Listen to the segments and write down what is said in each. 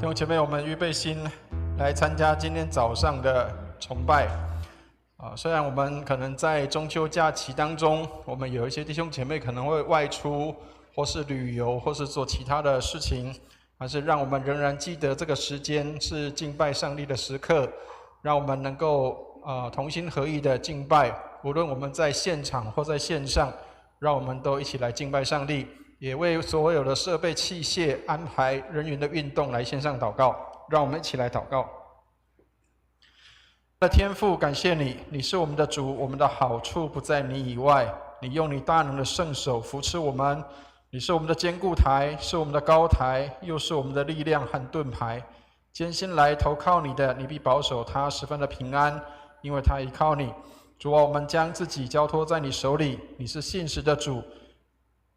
弟兄姐妹，我们预备心来参加今天早上的崇拜。虽然我们可能在中秋假期当中，我们有一些弟兄姐妹可能会外出，或是旅游，或是做其他的事情，还是让我们仍然记得这个时间是敬拜上帝的时刻，让我们能够同心合意的敬拜。无论我们在现场或在线上，让我们都一起来敬拜上帝。也为所有的设备器械安排人员的运动来线上祷告，让我们一起来祷告。天父，感谢你，你是我们的主，我们的好处不在你以外，你用你大能的圣手扶持我们，你是我们的坚固台，是我们的高台，又是我们的力量和盾牌。艰辛来投靠你的，你必保守他十分的平安，因为他依靠你。主啊，我们将自己交托在你手里，你是信实的主。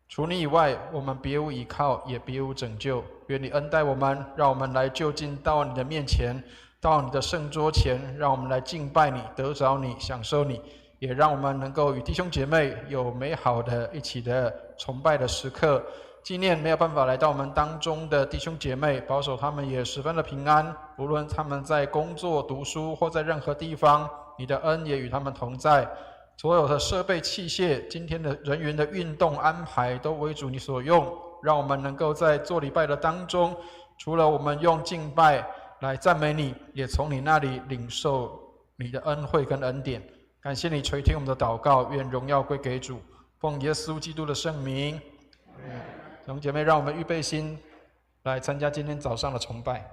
除你以外，我们别无依靠，也别无拯救。愿你恩待我们，让我们来就近到你的面前，到你的圣桌前，让我们来敬拜你，得着你，享受你，也让我们能够与弟兄姐妹有美好的一起的崇拜的时刻。纪念没有办法来到我们当中的弟兄姐妹，保守他们也十分的平安，无论他们在工作、读书或在任何地方，你的恩也与他们同在。所有的设备器械，今天的人员的运动安排都为主你所用，让我们能够在做礼拜的当中，除了我们用敬拜来赞美你，也从你那里领受你的恩惠跟恩典。感谢你垂听我们的祷告，愿荣耀归给主，奉耶稣基督的圣名。弟兄姐妹，让我们预备心来参加今天早上的崇拜。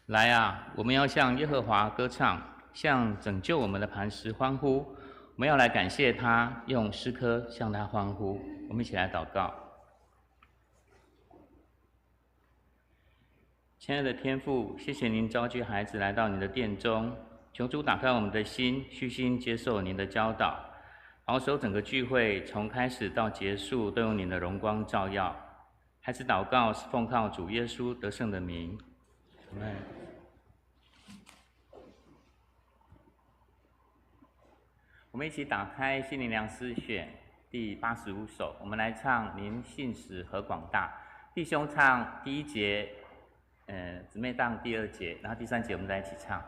来啊，我们要向耶和华歌唱，向拯救我们的磐石欢呼。我们要来感谢他，用诗歌向他欢呼。我们一起来祷告。亲爱的天父，谢谢您召集孩子来到你的殿中，求主打开我们的心，虚心接受您的教导，保守整个聚会从开始到结束都用您的荣光照耀。孩子祷告是奉靠主耶稣得胜的名。阿们。我们一起打开心灵良诗选第85首，我们来唱您信实和广大。弟兄唱第1节，姊妹唱第2节，然后第3节我们再一起唱。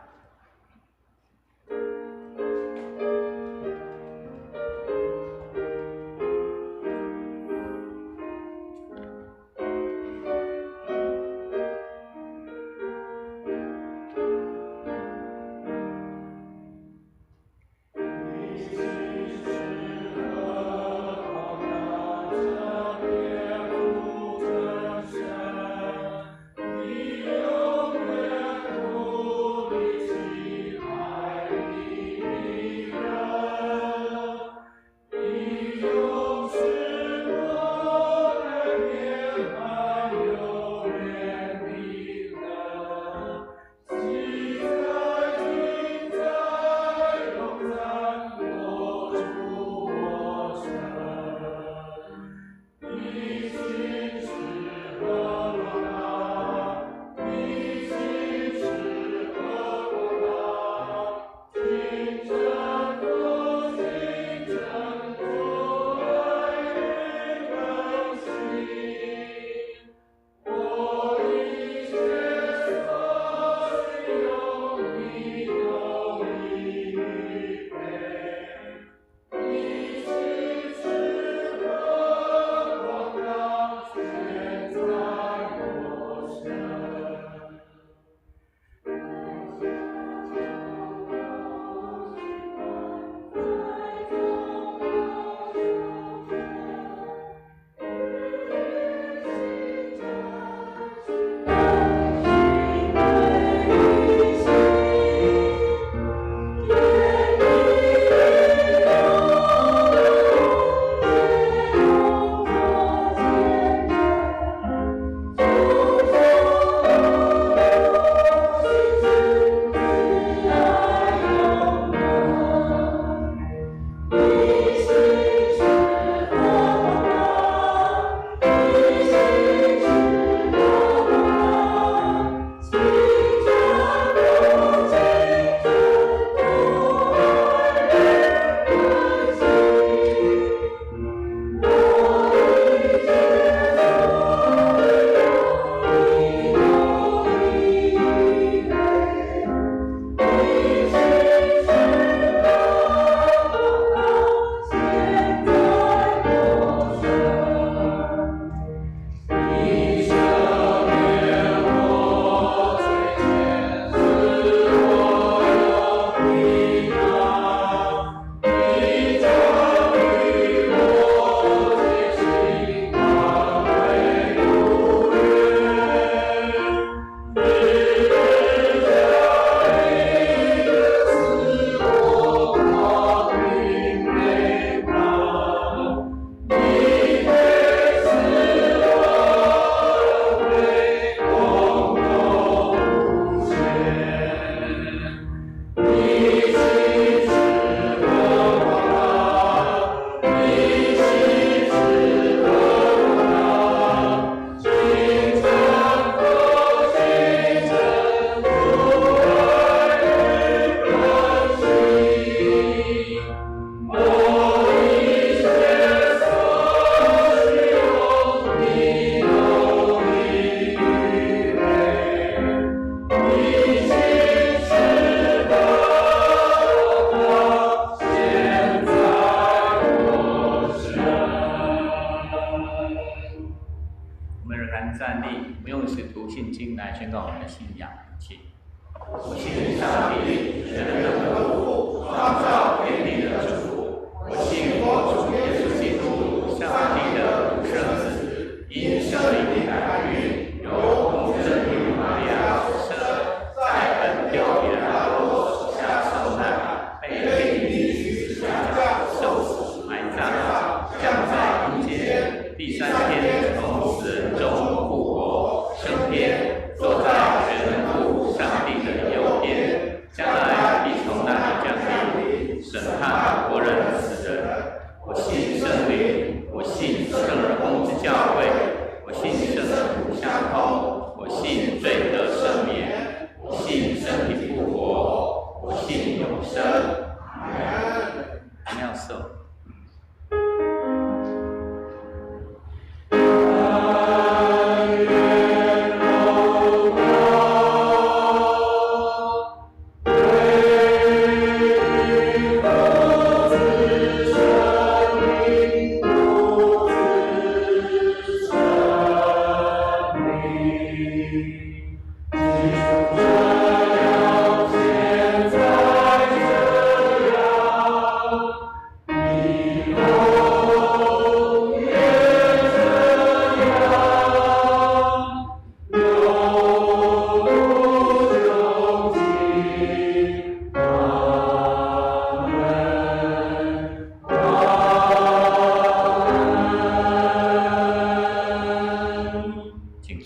我信上帝，全能的父，创造天地的主。我信我主耶稣基督，上帝的独生子，因圣灵感孕，由童贞女玛利亚所生，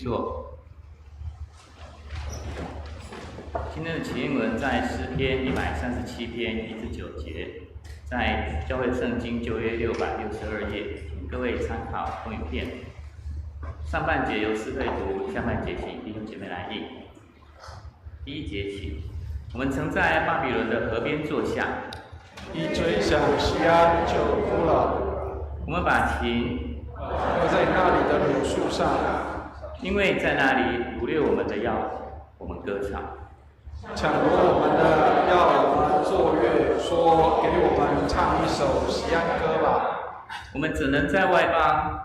坐。今天的起因文在诗篇137篇1至9节，在教会圣经旧约662页，请各位参考投影片。上半节由师会读，下半节请弟兄姐妹来应。第一节起，我们曾在巴比伦的河边坐下，一追想西安就哭了。我们把琴搁在那里的柳树上，因为在那里掳掠我们的要我们歌唱。抢夺我们的要我们作乐，说给我们唱一首西安歌吧。我们只能在外邦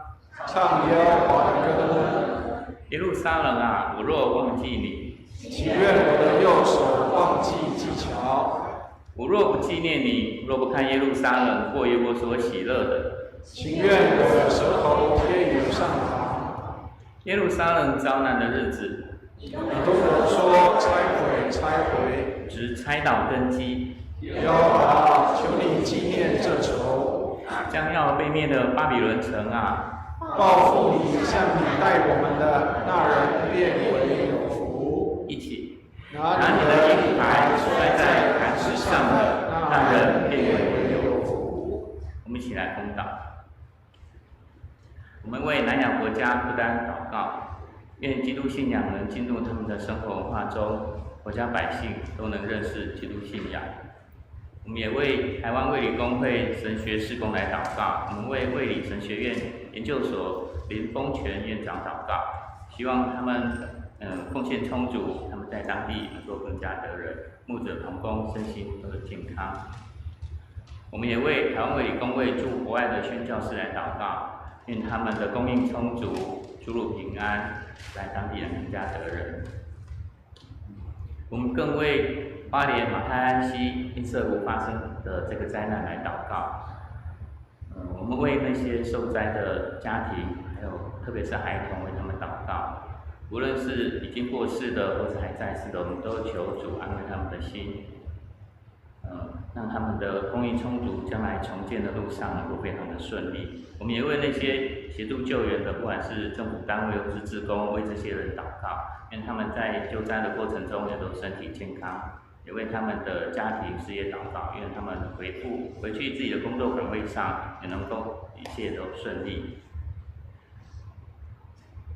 唱耶和华的歌。耶路撒冷啊，我若忘记你，祈愿我的右手忘记技巧。我若不纪念你，若不看耶路撒冷过于我所喜乐的，情愿我的舌头贴于上膛。耶路撒冷遭难的日子，你对我说拆毁，拆毁，只拆倒根基。耶和华，求你纪念这仇。将要被灭的巴比伦城啊，报复你向你待我们的那人变为有福。一起拿拿你的银牌摔在磐石上的那人变为有福。我们一起来恭祷。我们为南亚国家不丹祷告，愿基督信仰能进入他们的生活文化中，国家百姓都能认识基督信仰。我们也为台湾卫理公会神学事工来祷告，我们为卫理神学院研究所林丰全院长祷告，希望他们奉献充足，他们在当地能够更加得人，牧者同工，身心都有健康。我们也为台湾卫理公会驻国外的宣教士来祷告，愿他们的供应充足，出入平安，来当地人更加得人。我们更为花莲马太安溪因色湖发生的这个灾难来祷告。我们为那些受灾的家庭，还有特别是孩童，为他们祷告。无论是已经过世的，或是还在世的，我们都求主安慰他们的心，让他们的供应充足，将来重建的路上能够非常的顺利。我们也为那些协助救援的，不管是政府单位或是志工，为这些人祷告，愿他们在救灾的过程中也都身体健康。也为他们的家庭事业祷告，愿他们回去自己的工作岗位上，也能够一切都顺利。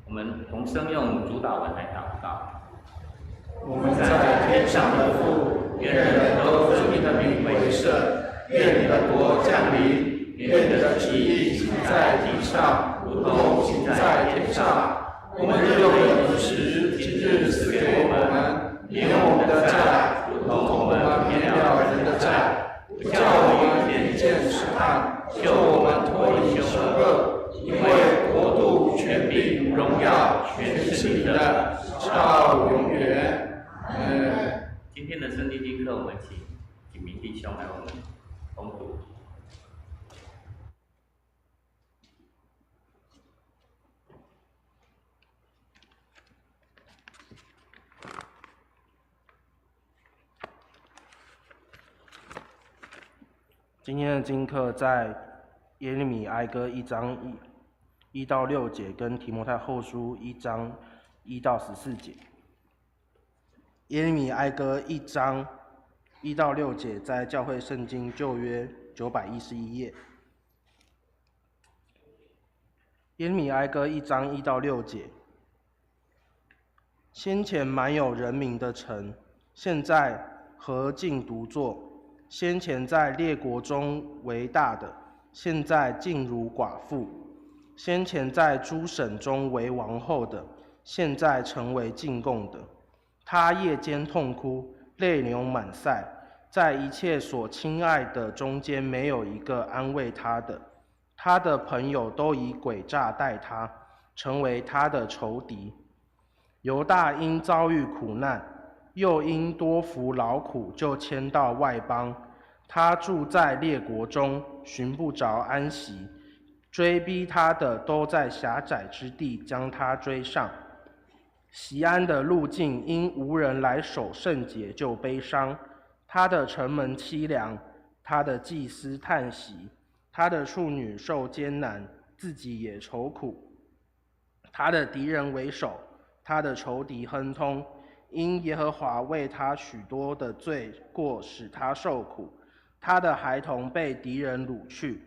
我们同声用主祷文来祷告。我们在天上的父，愿人都尊你的名为圣，愿你的国降临，愿你的旨意行在地上，如同行在天上。我们日用的饮食，今日赐给我们，免我们的债，如同我们免了人的债，不叫我们遇见试探，救我们脱离凶恶。因为国度、权柄、荣耀，全是你的，直到永远。今天的圣经经课，我们请景明弟兄来我们恭读。今天的经课在耶利米哀歌1章1到6节，跟提摩太后书1章1到14节。耶利米哀歌1章1到6节，在教会圣经旧约911页。耶利米哀歌1章1到6节，先前满有人民的城，现在何竟独坐？先前在列国中为大的，现在竟如寡妇；先前在诸省中为王后的，现在成为进贡的。他夜间痛哭，泪流满腮，在一切所亲爱的中间，没有一个安慰他的。他的朋友都以诡诈待他，成为他的仇敌。犹大因遭遇苦难，又因多服劳苦，就迁到外邦。他住在列国中，寻不着安息。追逼他的都在狭窄之地将他追上。锡安的路径因无人来守圣节就悲伤。他的城门凄凉，他的祭司叹息，他的处女受艰难，自己也愁苦。他的敌人为首，他的仇敌亨通。因耶和华为他许多的罪过使他受苦，他的孩童被敌人掳去，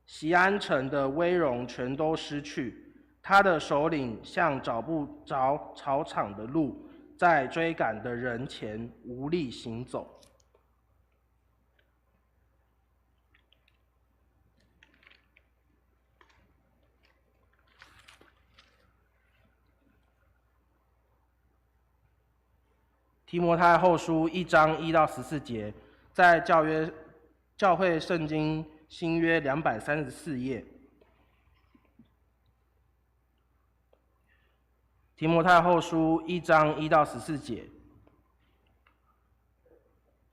锡安城的威荣全都失去。他的首领像找不着草场的路，在追赶的人前无力行走。提摩太后书1章1到14节，在教会圣经新约234页。提摩太后书1章1到14节，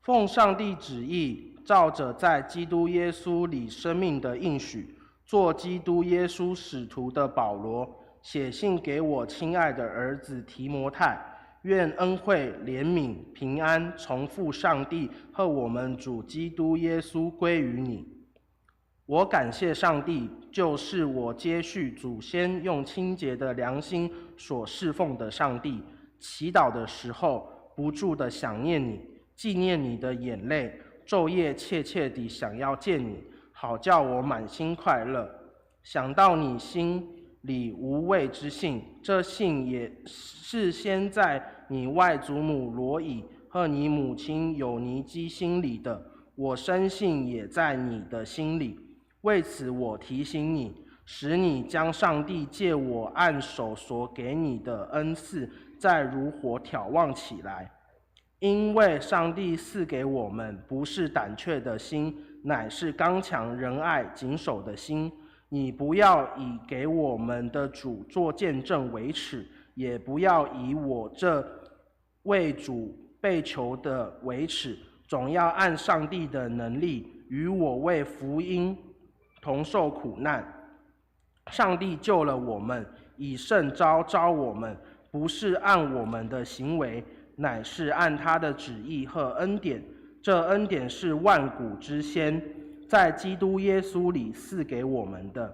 奉上帝旨意，照着在基督耶稣里生命的应许，做基督耶稣使徒的保罗，写信给我亲爱的儿子提摩太，愿恩惠、怜悯、平安从父上帝和我们主基督耶稣归于你。我感谢上帝，就是我接续祖先用清洁的良心所侍奉的上帝。祈祷的时候，不住地想念你，纪念你的眼泪，昼夜切切地想要见你，好叫我满心快乐。想到你心里无畏之信，这信也是先在你外祖母罗以和你母亲有尼基心里的，我深信也在你的心里。为此我提醒你，使你将上帝借我按手所给你的恩赐再如火挑旺起来。因为上帝赐给我们不是胆怯的心，乃是刚强仁爱谨守的心。你不要以给我们的主做见证为耻，也不要以我这为主被囚的为耻，总要按上帝的能力与我为福音同受苦难。上帝救了我们，以圣召召我们，不是按我们的行为，乃是按他的旨意和恩典。这恩典是万古之先，在基督耶稣里赐给我们的。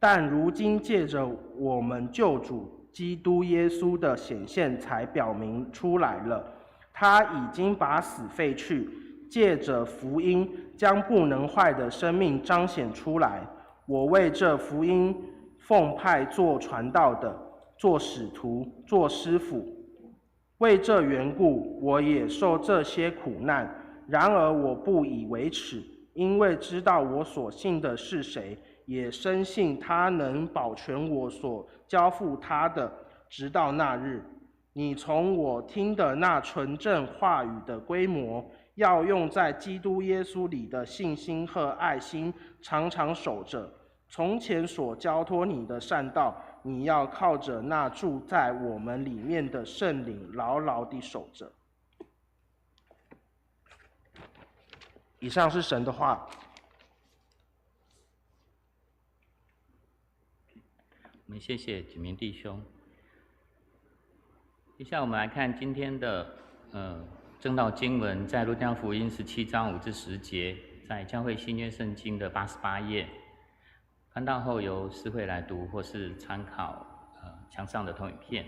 但如今借着我们救主基督耶稣的显现，才表明出来了。他已经把死废去，借着福音将不能坏的生命彰显出来。我为这福音奉派做传道的，做使徒，做师傅。为这缘故，我也受这些苦难。然而我不以为耻，因为知道我所信的是谁，也深信他能保全我所交付他的，直到那日。你从我听的那纯正话语的规模，要用在基督耶稣里的信心和爱心，常常守着。从前所交托你的善道，你要靠着那住在我们里面的圣灵，牢牢地守着。以上是神的话。我们谢谢子明弟兄。接下来我们来看今天的正道经文，在路加福音17章5至10节，在教会新约圣经的88页。看到后由诗会来读，或是参考墙上的投影片。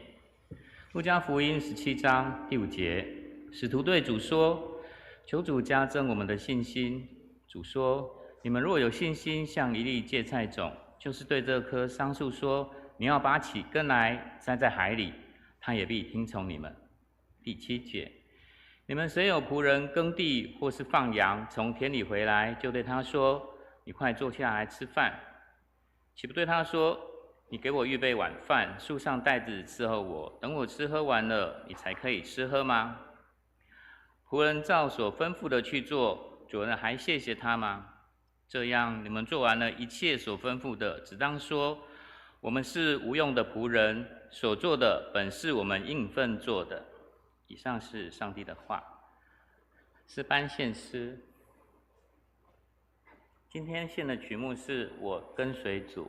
路加福音17章第5节，使徒对主说：“求主加增我们的信心。”主说：“你们若有信心，像一粒芥菜种，就是对这棵桑树说：你要拔起根来栽在海里，他也必听从你们。”第7节，你们谁有仆人耕地或是放羊，从田里回来，就对他说：你快坐下来吃饭，岂不对他说：你给我预备晚饭，束上带子伺候我，等我吃喝完了，你才可以吃喝吗？仆人照所吩咐的去做，主人还谢谢他吗？这样，你们做完了一切所吩咐的，只当说：我们是无用的仆人，所做的本是我们应分做的。以上是上帝的话。诗班献诗，今天献的曲目是我跟随主。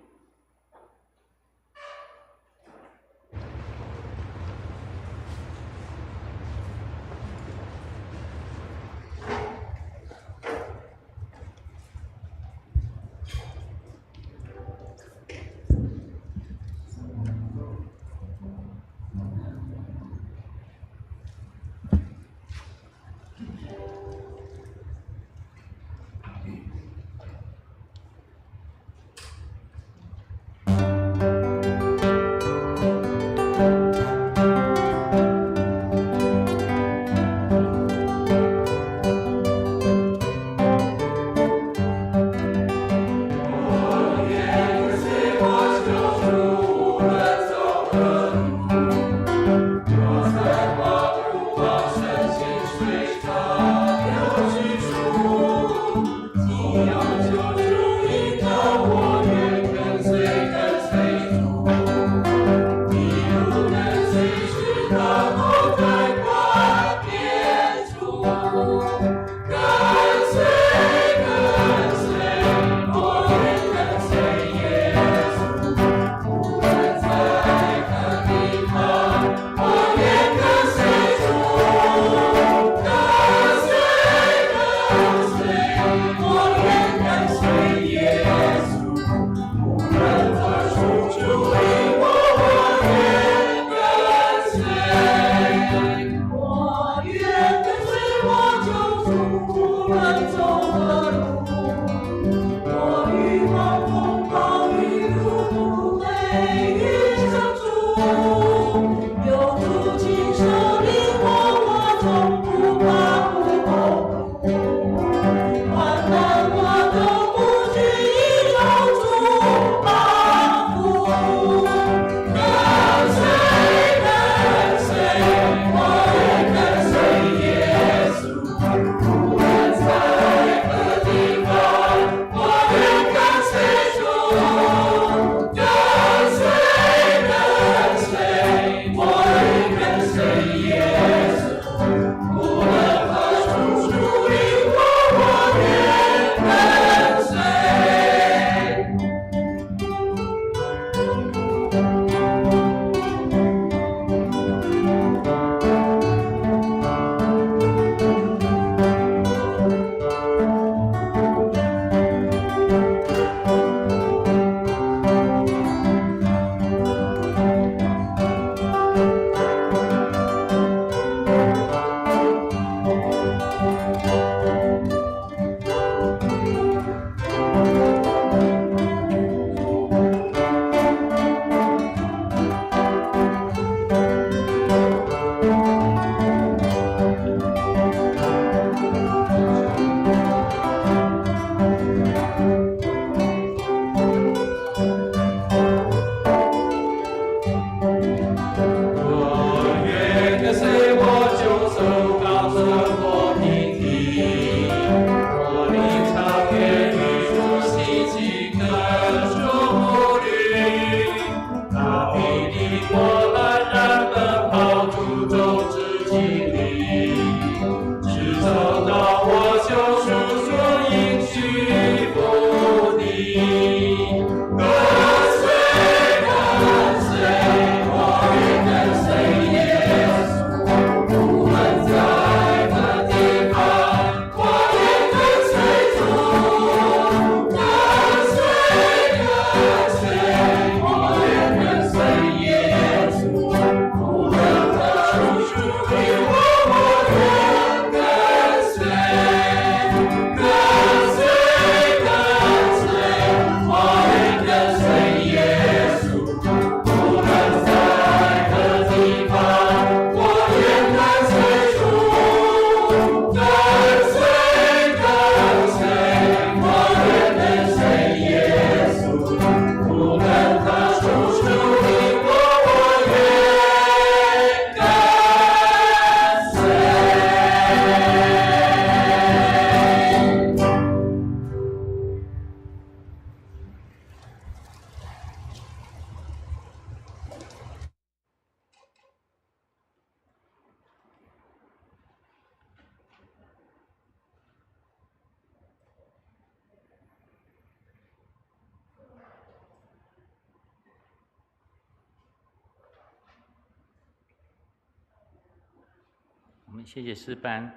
们谢谢诗班。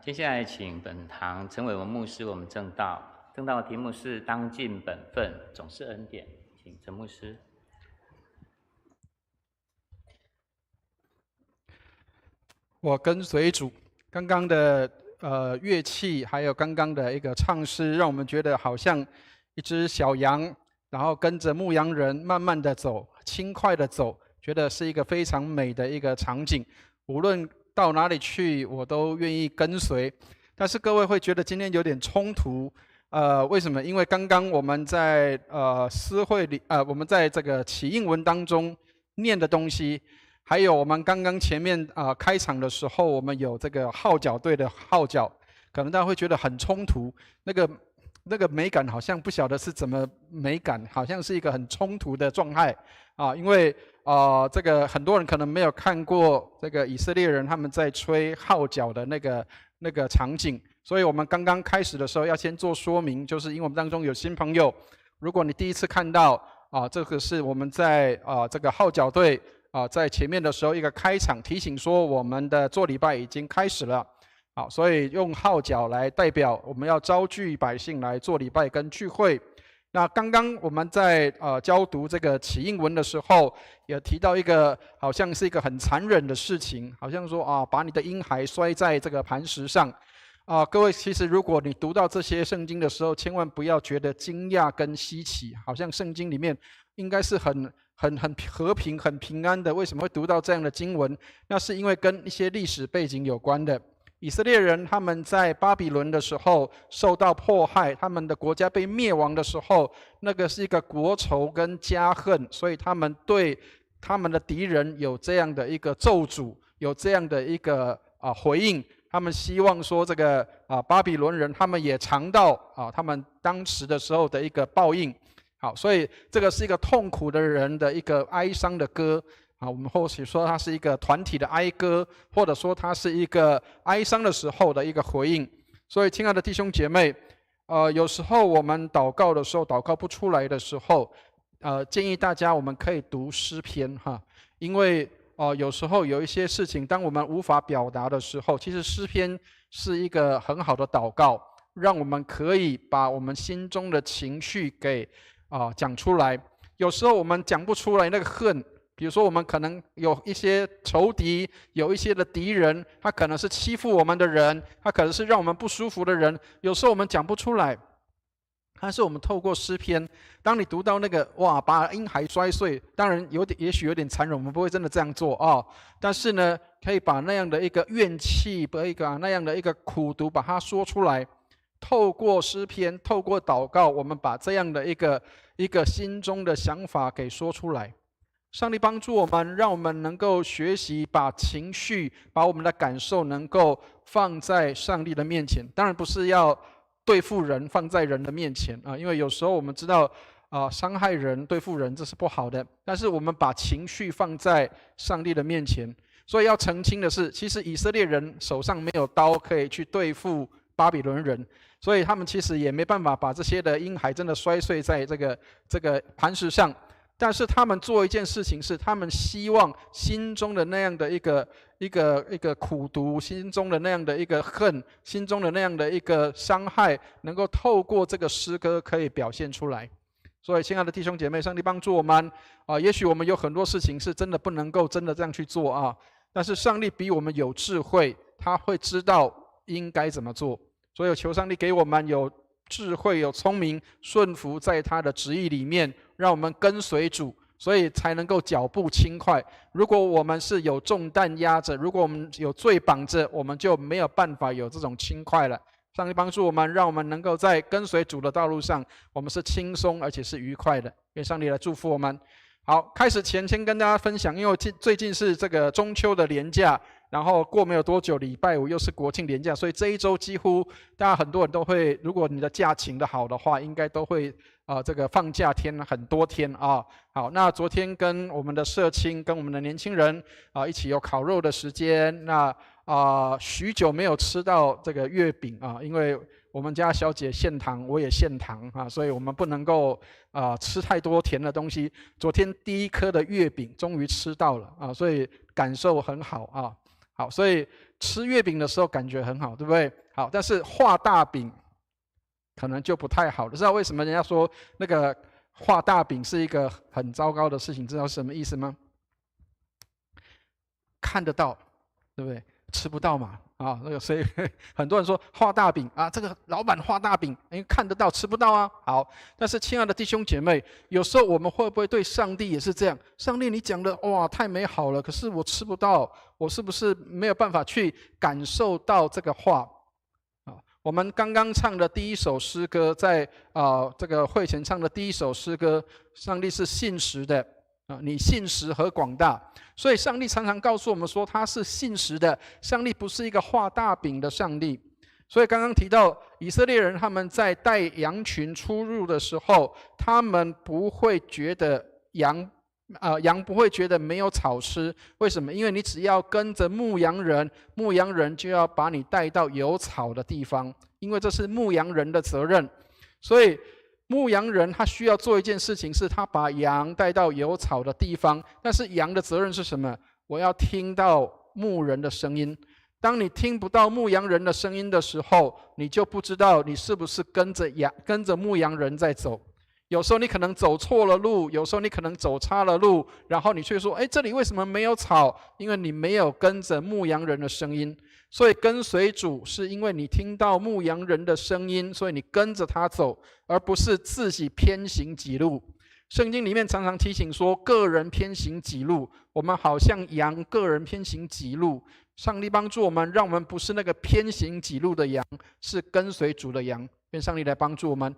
接下来请本堂陈伟文牧师为我们证道。证道的题目是当尽本分，总是恩典。请陈牧师。我跟随主，刚刚的乐器，还有刚刚的一个唱诗，让我们觉得好像一只小羊，然后跟着牧羊人慢慢的走，轻快的走，觉得是一个非常美的一个场景。无论到哪里去，我都愿意跟随。但是各位会觉得今天有点冲突，为什么？因为刚刚我们在诗会里，我们在这个起应文当中念的东西。还有我们刚刚前面开场的时候，我们有这个号角队的号角，可能大家会觉得很冲突，那个美感好像不晓得是怎么美感，好像是一个很冲突的状态啊，因为这个很多人可能没有看过这个以色列人他们在吹号角的那个场景，所以我们刚刚开始的时候要先做说明，就是因为我们当中有新朋友，如果你第一次看到这个是我们在这个号角队。在前面的时候一个开场提醒说我们的做礼拜已经开始了，好，所以用号角来代表我们要召聚百姓来做礼拜跟聚会。那刚刚我们在教读这个起应文的时候，也提到一个好像是一个很残忍的事情，好像说把你的婴孩摔在这个磐石上。各位，其实如果你读到这些圣经的时候，千万不要觉得惊讶跟稀奇，好像圣经里面应该是很和平、很平安的。为什么会读到这样的经文？那是因为跟一些历史背景有关的。以色列人他们在巴比伦的时候受到迫害，他们的国家被灭亡的时候，那个是一个国仇跟家恨，所以他们对他们的敌人有这样的一个咒诅，有这样的一个回应。他们希望说这个巴比伦人他们也尝到他们当时的时候的一个报应。好，所以这个是一个痛苦的人的一个哀伤的歌我们或许说它是一个团体的哀歌，或者说它是一个哀伤的时候的一个回应。所以亲爱的弟兄姐妹，有时候我们祷告的时候祷告不出来的时候，建议大家我们可以读诗篇因为有时候有一些事情当我们无法表达的时候，其实诗篇是一个很好的祷告，让我们可以把我们心中的情绪给讲出来。有时候我们讲不出来那个恨，比如说我们可能有一些仇敌，有一些的敌人，他可能是欺负我们的人，他可能是让我们不舒服的人，有时候我们讲不出来。但是我们透过诗篇，当你读到那个把婴孩摔碎，当然也许有点残忍，我们不会真的这样做但是呢，可以把那样的一个怨气，那样的一个苦毒，把它说出来。透过诗篇，透过祷告，我们把这样的一个心中的想法给说出来。上帝帮助我们，让我们能够学习把情绪、把我们的感受能够放在上帝的面前。当然不是要对付人放在人的面前因为有时候我们知道伤害人、对付人这是不好的。但是我们把情绪放在上帝的面前。所以要澄清的是，其实以色列人手上没有刀可以去对付巴比伦人，所以他们其实也没办法把这些的婴孩真的摔碎在这个磐石上。但是他们做一件事情是，他们希望心中的那样的一个苦毒，心中的那样的一个恨，心中的那样的一个伤害，能够透过这个诗歌可以表现出来。所以亲爱的弟兄姐妹，上帝帮助我们也许我们有很多事情是真的不能够真的这样去做但是上帝比我们有智慧，他会知道应该怎么做。所以求上帝给我们有智慧、有聪明，顺服在他的旨意里面，让我们跟随主，所以才能够脚步轻快。如果我们是有重担压着，如果我们有罪绑着，我们就没有办法有这种轻快了。上帝帮助我们，让我们能够在跟随主的道路上，我们是轻松而且是愉快的。愿上帝来祝福我们。好，开始前先跟大家分享，因为最近是这个中秋的连假，然后过没有多久，礼拜五又是国庆连假，所以这一周几乎大家很多人都会，如果你的假请得好的话，应该都会这个放假天很多天好，那昨天跟我们的社青跟我们的年轻人一起有烤肉的时间，那许久没有吃到这个月饼因为我们家小姐限糖，我也限糖所以我们不能够吃太多甜的东西。昨天第一颗的月饼终于吃到了所以感受很好好，所以吃月饼的时候感觉很好，对不对？好，但是画大饼可能就不太好了。知道为什么人家说那个画大饼是一个很糟糕的事情？知道什么意思吗？看得到，对不对？吃不到嘛，那个所以很多人说画大饼啊，这个老板画大饼，因为看得到吃不到啊。好，但是亲爱的弟兄姐妹，有时候我们会不会对上帝也是这样？上帝，你讲的哇太美好了，可是我吃不到，我是不是没有办法去感受到这个话？我们刚刚唱的第一首诗歌，在这个会前唱的第一首诗歌，上帝是信实的。你信实何广大，所以上帝常常告诉我们说他是信实的，上帝不是一个画大饼的上帝。所以刚刚提到以色列人他们在带羊群出入的时候，他们不会觉得羊不会觉得没有草吃。为什么？因为你只要跟着牧羊人，牧羊人就要把你带到有草的地方，因为这是牧羊人的责任。所以牧羊人他需要做一件事情，是他把羊带到有草的地方，但是羊的责任是什么？我要听到牧人的声音。当你听不到牧羊人的声音的时候，你就不知道你是不是跟着牧羊人在走。有时候你可能走错了路，有时候你可能走差了路，然后你却说，这里为什么没有草？因为你没有跟着牧羊人的声音。所以跟随主是因为你听到牧羊人的声音，所以你跟着他走，而不是自己偏行己路。圣经里面常常提醒说，个人偏行己路，我们好像羊个人偏行己路。上帝帮助我们，让我们不是那个偏行己路的羊，是跟随主的羊。愿上帝来帮助我们。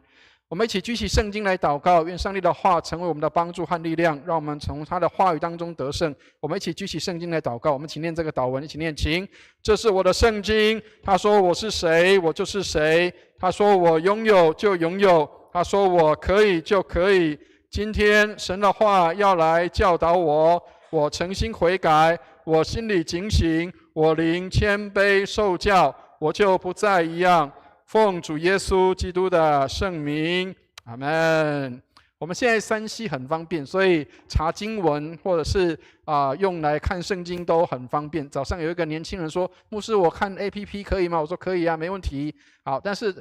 我们一起举起圣经来祷告，愿上帝的话成为我们的帮助和力量，让我们从他的话语当中得胜。我们一起举起圣经来祷告，我们一起念这个祷文，一起念，请。这是我的圣经，他说我是谁，我就是谁；他说我拥有就拥有，他说我可以就可以。今天神的话要来教导我，我诚心悔改，我心里警醒，我灵谦卑受教，我就不再一样。奉主耶稣基督的圣名，阿们。我们现在3C 很方便，所以查经文或者是用来看圣经都很方便。早上有一个年轻人说：“牧师，我看 APP 可以吗？”我说：“可以啊，没问题。”好，但是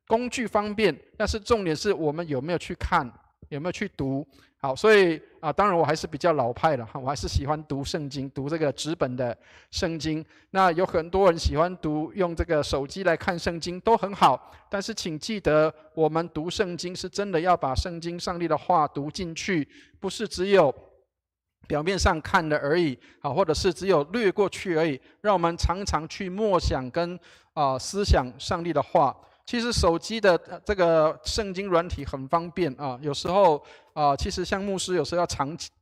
工具方便，但是重点是我们有没有去看，有没有去读。好，所以当然我还是比较老派的，我还是喜欢读圣经，读这个纸本的圣经。那有很多人喜欢用这个手机来看圣经，都很好。但是请记得，我们读圣经是真的要把圣经上帝的话读进去，不是只有表面上看的而已，或者是只有略过去而已。让我们常常去默想跟思想上帝的话。其实手机的这个圣经软体很方便有时候其实像牧师有时候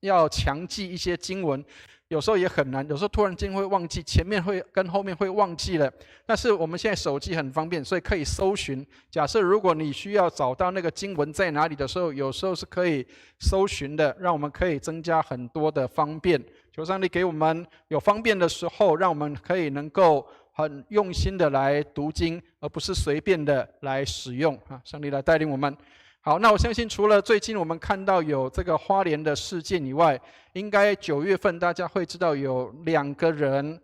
要强记一些经文，有时候也很难，有时候突然间会忘记，前面会跟后面会忘记了。但是我们现在手机很方便，所以可以搜寻。假设如果你需要找到那个经文在哪里的时候，有时候是可以搜寻的，让我们可以增加很多的方便。求上帝给我们有方便的时候，让我们可以能够很用心的来读经，而不是随便的来使用上帝来带领我们。好，那我相信除了最近我们看到有这个花莲的事件以外，应该9月份大家会知道有2个人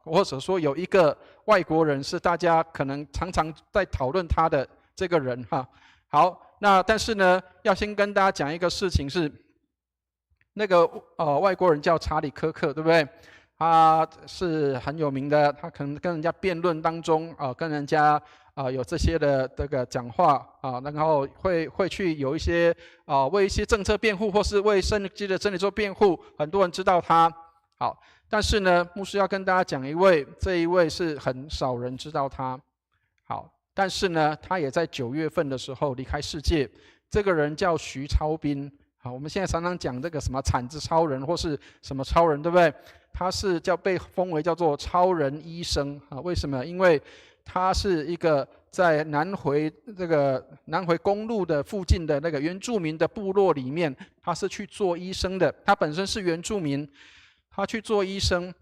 或者说有一个外国人是大家可能常常在讨论他的这个人好，那但是呢，要先跟大家讲一个事情是，那个外国人叫查理科克，对不对？他是很有名的，他可能跟人家辩论当中跟人家有这些的这个讲话然后会去有一些为一些政策辩护，或是为圣经的真理做辩护，很多人知道他。好，但是呢，牧师要跟大家讲这一位是很少人知道他。好，但是呢，他也在9月份的时候离开世界。这个人叫徐超斌。好，我们现在常常讲这个什么铲子超人或是什么超人，对不对？他是被封为叫做超人医生为什么？因为他是一个在南回公路的附近的那个原住民的部落里面，他是去做医生的。他本身是原住民，他去做医生。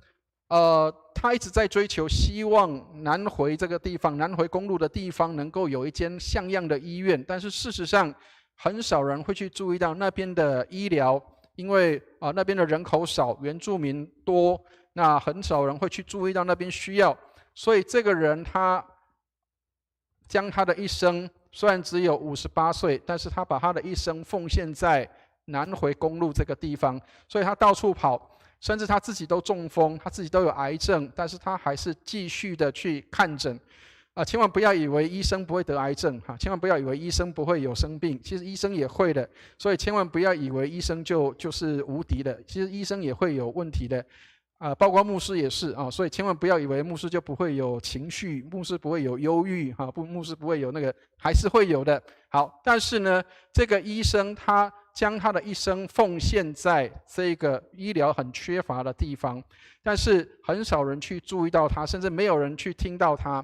他一直在追求，希望南回这个地方，南回公路的地方能够有一间像样的医院，但是事实上很少人会去注意到那边的医疗。因为那边的人口少，原住民多，那很少人会去注意到那边需要，所以这个人他将他的一生，虽然只有58岁，但是他把他的一生奉献在南回公路这个地方，所以他到处跑，甚至他自己都中风，他自己都有癌症，但是他还是继续的去看诊。千万不要以为医生不会得癌症哈，千万不要以为医生不会有生病，其实医生也会的，所以千万不要以为医生就是无敌的，其实医生也会有问题的，包括牧师也是啊，所以千万不要以为牧师就不会有情绪，牧师不会有忧郁哈，牧师不会有那个，还是会有的。好，但是呢，这个医生他将他的一生奉献在这个医疗很缺乏的地方，但是很少人去注意到他，甚至没有人去听到他。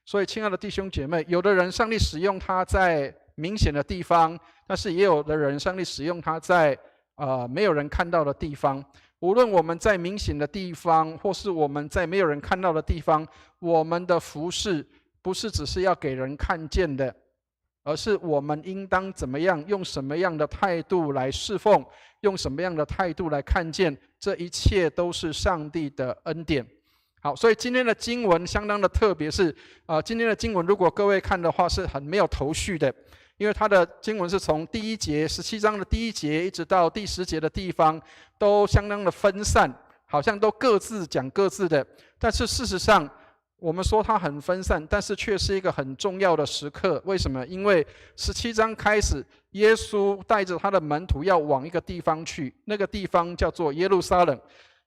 所以，亲爱的弟兄姐妹，有的人上帝使用他在明显的地方，但是也有的人上帝使用他在没有人看到的地方。无论我们在明显的地方，或是我们在没有人看到的地方，我们的服事不是只是要给人看见的，而是我们应当怎么样，用什么样的态度来侍奉，用什么样的态度来看见，这一切都是上帝的恩典。好，所以今天的经文相当的特别，是今天的经文如果各位看的话是很没有头绪的，因为它的经文是从第1节17章的第1节一直到第10节的地方都相当的分散，好像都各自讲各自的，但是事实上我们说它很分散，但是却是一个很重要的时刻。为什么？因为17章开始，耶稣带着他的门徒要往一个地方去，那个地方叫做耶路撒冷。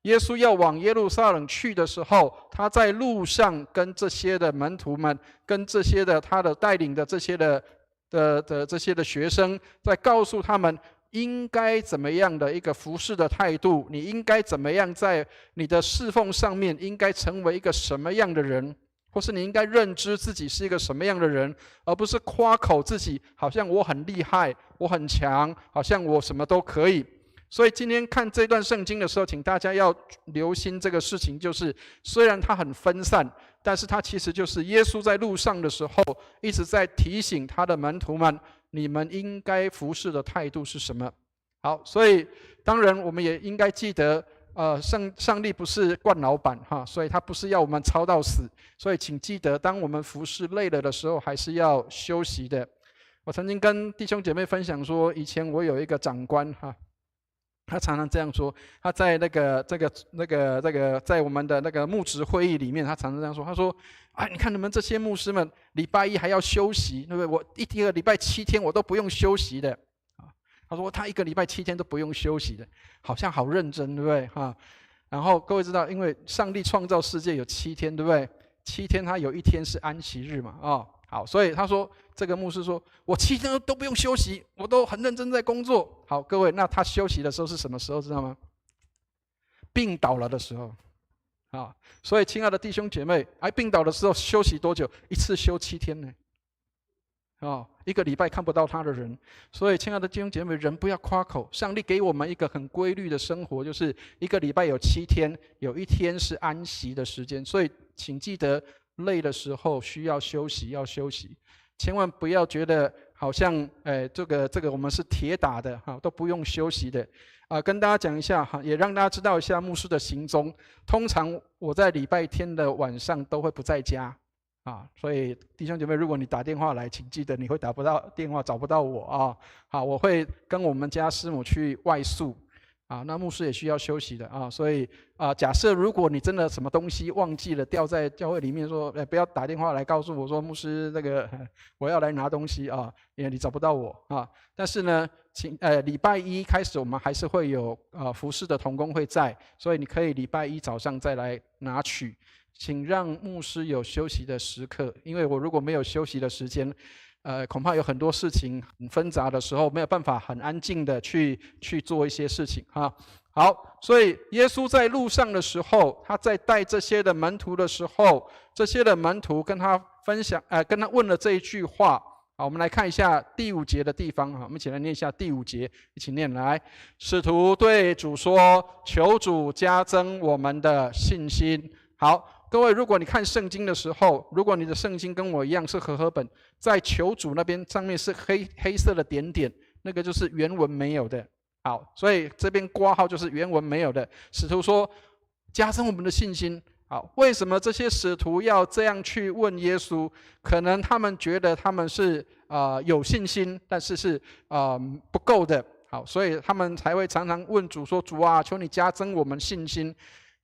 耶稣要往耶路撒冷去的时候，他在路上跟这些的门徒们，跟这些的他的带领的这些的这些的学生，在告诉他们应该怎么样的一个服事的态度，你应该怎么样在你的侍奉上面应该成为一个什么样的人，或是你应该认知自己是一个什么样的人，而不是夸口自己好像我很厉害，我很强，好像我什么都可以。所以今天看这段圣经的时候，请大家要留心这个事情，就是虽然它很分散，但是它其实就是耶稣在路上的时候一直在提醒他的门徒们，你们应该服事的态度是什么。好，所以当然我们也应该记得上帝不是惯老板哈，所以他不是要我们操到死，所以请记得当我们服事累了的时候还是要休息的。我曾经跟弟兄姐妹分享说，以前我有一个长官哈，他常常这样说，他在在我们的那个牧职会议里面，他常常这样说，他说你看你们这些牧师们礼拜一还要休息，对不对？我一个礼拜7天我都不用休息的。他说他一个礼拜7天都不用休息的，好像好认真，对不对？然后各位知道，因为上帝创造世界有7天，对不对？7天他有1天是安息日嘛，好，所以他说这个牧师说，我7天都不用休息，我都很认真在工作。好，各位，那他休息的时候是什么时候？知道吗？病倒了的时候。所以亲爱的弟兄姐妹，病倒的时候休息多久？一次休7天呢。一个礼拜看不到他的人。所以亲爱的弟兄姐妹，人不要夸口，上帝给我们一个很规律的生活，就是一个礼拜有7天，有1天是安息的时间。所以请记得，累的时候需要休息，要休息，千万不要觉得好像这个我们是铁打的都不用休息的。跟大家讲一下也让大家知道一下牧师的行踪。通常我在礼拜天的晚上都会不在家所以弟兄姐妹，如果你打电话来，请记得你会打不到电话，找不到我好，我会跟我们家师母去外宿那牧师也需要休息的所以假设如果你真的什么东西忘记了掉在教会里面，说不要打电话来告诉我说牧师我要来拿东西因为你找不到我但是呢，礼拜一开始我们还是会有服事的同工会在，所以你可以礼拜一早上再来拿取。请让牧师有休息的时刻，因为我如果没有休息的时间，恐怕有很多事情很纷杂的时候，没有办法很安静的去做一些事情好，所以耶稣在路上的时候，他在带这些的门徒的时候，这些的门徒跟他分享，跟他问了这一句话。好，我们来看一下第5节的地方我们一起来念一下第5节，一起念来。使徒对主说：“求主加增我们的信心。”好。各位，如果你看圣经的时候，如果你的圣经跟我一样是和合本，在求主那边上面是黑色的点点，那个就是原文没有的。好，所以这边括号就是原文没有的。使徒说：“加增我们的信心。好，为什么这些使徒要这样去问耶稣？可能他们觉得他们是有信心，但是是不够的。好，所以他们才会常常问主说：“主啊，求你加增我们信心。”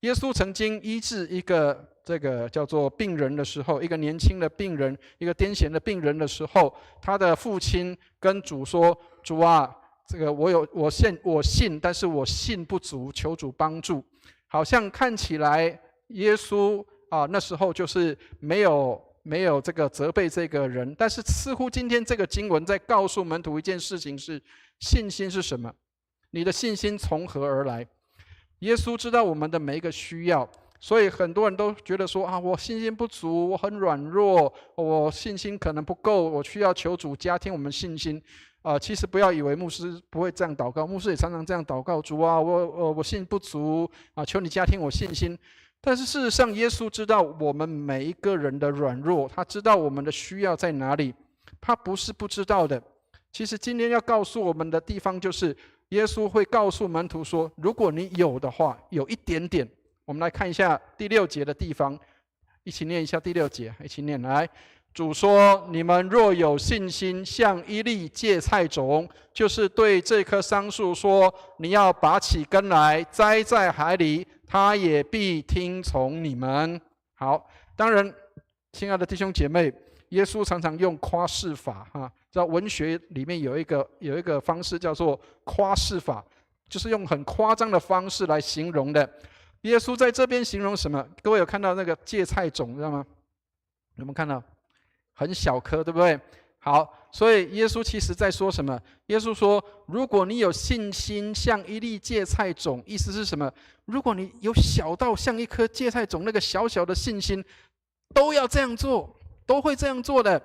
耶稣曾经医治一个这个叫做病人的时候，一个年轻的病人，一个癫痫的病人的时候，他的父亲跟主说：“主啊，这个我信，但是我信不足，求主帮助。”好像看起来耶稣那时候就是没有这个责备这个人，但是似乎今天这个经文在告诉门徒一件事情是：信心是什么？你的信心从何而来？耶稣知道我们的每一个需要，所以很多人都觉得说我信心不足，我很软弱，我信心可能不够，我需要求主加添我们信心。其实不要以为牧师不会这样祷告，牧师也常常这样祷告：主啊，我信不足求你加添我信心。但是事实上，耶稣知道我们每一个人的软弱，他知道我们的需要在哪里，他不是不知道的。其实今天要告诉我们的地方，就是耶稣会告诉门徒说：如果你有的话，有一点点。我们来看一下第6节的地方，一起念一下第6节，一起念来。主说：你们若有信心，像一粒芥菜种，就是对这棵桑树说：你要拔起根来，栽在海里，它也必听从你们。好，当然，亲爱的弟兄姐妹，耶稣常常用夸饰法在文学里面有一个方式叫做夸饰法，就是用很夸张的方式来形容的。耶稣在这边形容什么？各位有看到那个芥菜种，知道吗？有没有看到？很小颗，对不对？好，所以耶稣其实在说什么？耶稣说：如果你有信心像一粒芥菜种，意思是什么？如果你有小到像一颗芥菜种那个小小的信心，都要这样做，都会这样做的。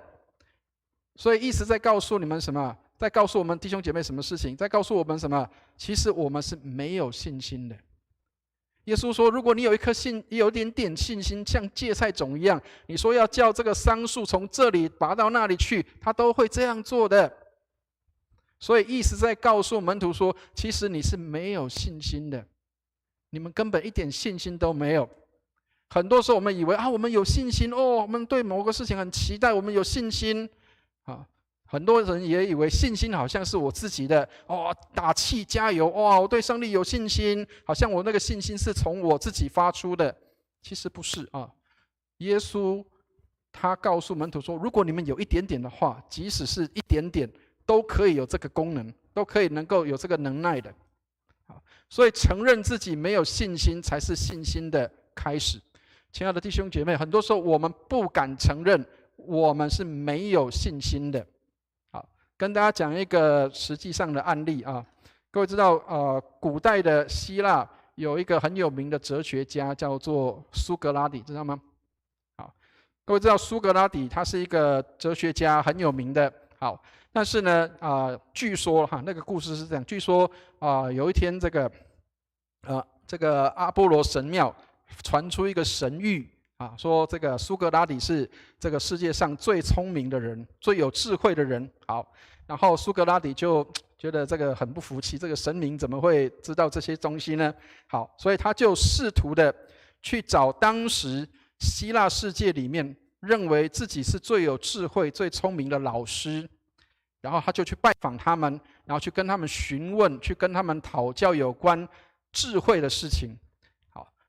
所以意思在告诉你们什么？在告诉我们弟兄姐妹什么事情？在告诉我们什么？其实我们是没有信心的。耶稣说：如果你有一点点信心，像芥菜种一样，你说要叫这个桑树从这里拔到那里去，他都会这样做的。所以意思在告诉门徒说，其实你是没有信心的，你们根本一点信心都没有。很多时候我们以为我们有信心我们对某个事情很期待，我们有信心很多人也以为信心好像是我自己的打气加油我对上帝有信心，好像我那个信心是从我自己发出的。其实不是耶稣他告诉门徒说，如果你们有一点点的话，即使是一点点，都可以有这个功能，都可以能够有这个能耐的。所以承认自己没有信心才是信心的开始。亲爱的弟兄姐妹，很多时候我们不敢承认我们是没有信心的。跟大家讲一个实际上的案例各位知道古代的希腊有一个很有名的哲学家叫做苏格拉底，知道吗？各位知道苏格拉底他是一个哲学家，很有名的。但是呢据说那个故事是这样，据说有一天这个阿波罗神庙传出一个神谕说这个苏格拉底是这个世界上最聪明的人，最有智慧的人。然后苏格拉底就觉得这个很不服气，这个神明怎么会知道这些东西呢？所以他就试图的去找当时希腊世界里面认为自己是最有智慧、最聪明的老师，然后他就去拜访他们，然后去跟他们询问，去跟他们讨教有关智慧的事情。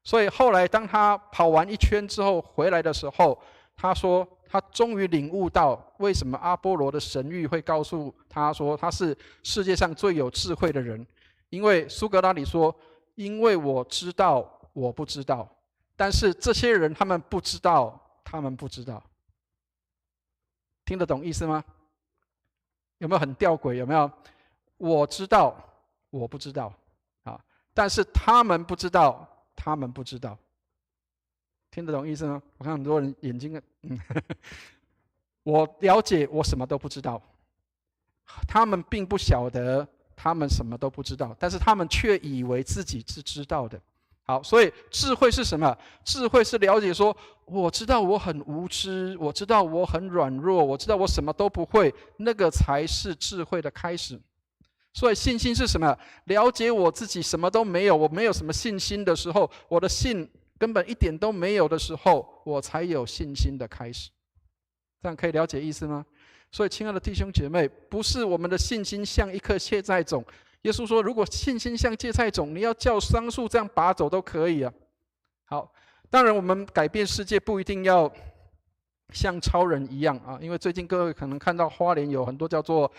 所以后来当他跑完一圈之后回来的时候，他说他终于领悟到为什么阿波罗的神谕会告诉他说他是世界上最有智慧的人。因为苏格拉底说，因为我知道我不知道，但是这些人他们不知道他们不知道。听得懂意思吗？有没有很吊诡？有没有？我知道我不知道但是他们不知道他们不知道。听得懂意思吗？我看很多人眼睛我了解我什么都不知道，他们并不晓得他们什么都不知道，但是他们却以为自己是知道的。所以智慧是什么？智慧是了解说，我知道我很无知，我知道我很软弱，我知道我什么都不会，那个才是智慧的开始。所以信心是什么？了解我自己什么都没有，我没有什么信心的时候，我的信根本一点都没有的时候，我才有信心的开始。这样可以了解意思吗？所以亲爱的弟兄姐妹，不是我们的信心像一颗芥菜种。耶稣说，如果信心像芥菜种，你要叫桑树这样拔走都可以啊。好，当然我们改变世界不一定要像超人一样啊，因为最近各位可能看到花莲有很多叫做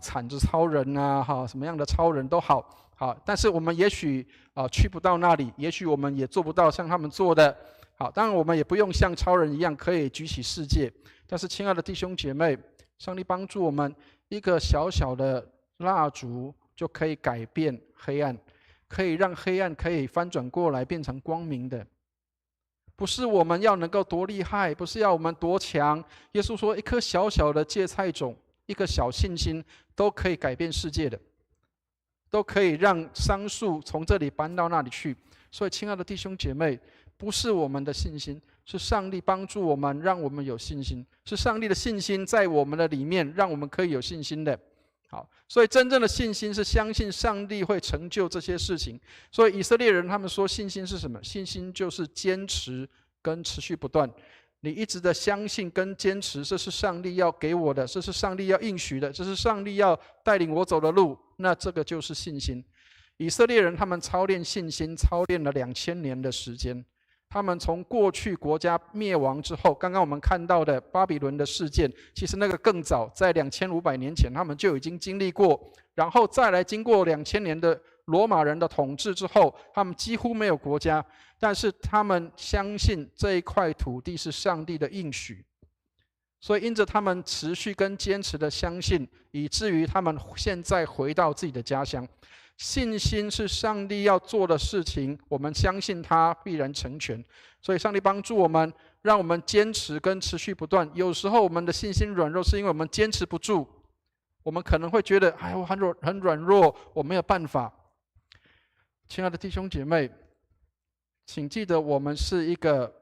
铲子超人啊，什么样的超人都好，但是我们也许去不到那里，也许我们也做不到像他们做的。好，当然我们也不用像超人一样可以举起世界，但是亲爱的弟兄姐妹，上帝帮助我们，一个小小的蜡烛就可以改变黑暗，可以让黑暗可以翻转过来变成光明的。不是我们要能够多厉害，不是要我们多强。耶稣说，一颗小小的芥菜种，一个小信心，都可以改变世界的，都可以让桑树从这里搬到那里去。所以，亲爱的弟兄姐妹，不是我们的信心，是上帝帮助我们，让我们有信心，是上帝的信心在我们的里面，让我们可以有信心的。好，所以真正的信心是相信上帝会成就这些事情。所以以色列人他们说，信心是什么？信心就是坚持跟持续不断。你一直的相信跟坚持，这是上帝要给我的，这是上帝要应许的，这是上帝要带领我走的路，那这个就是信心。以色列人他们操练信心，操练了2000年的时间。他们从过去国家灭亡之后，刚刚我们看到的巴比伦的事件，其实那个更早，在2500年前他们就已经经历过，然后再来经过2000年的罗马人的统治之后，他们几乎没有国家，但是他们相信这一块土地是上帝的应许，所以因着他们持续跟坚持的相信，以至于他们现在回到自己的家乡。信心是上帝要做的事情，我们相信他必然成全。所以上帝帮助我们，让我们坚持跟持续不断。有时候我们的信心软弱，是因为我们坚持不住。我们可能会觉得，我很软弱，我没有办法。亲爱的弟兄姐妹，请记得，我们是一个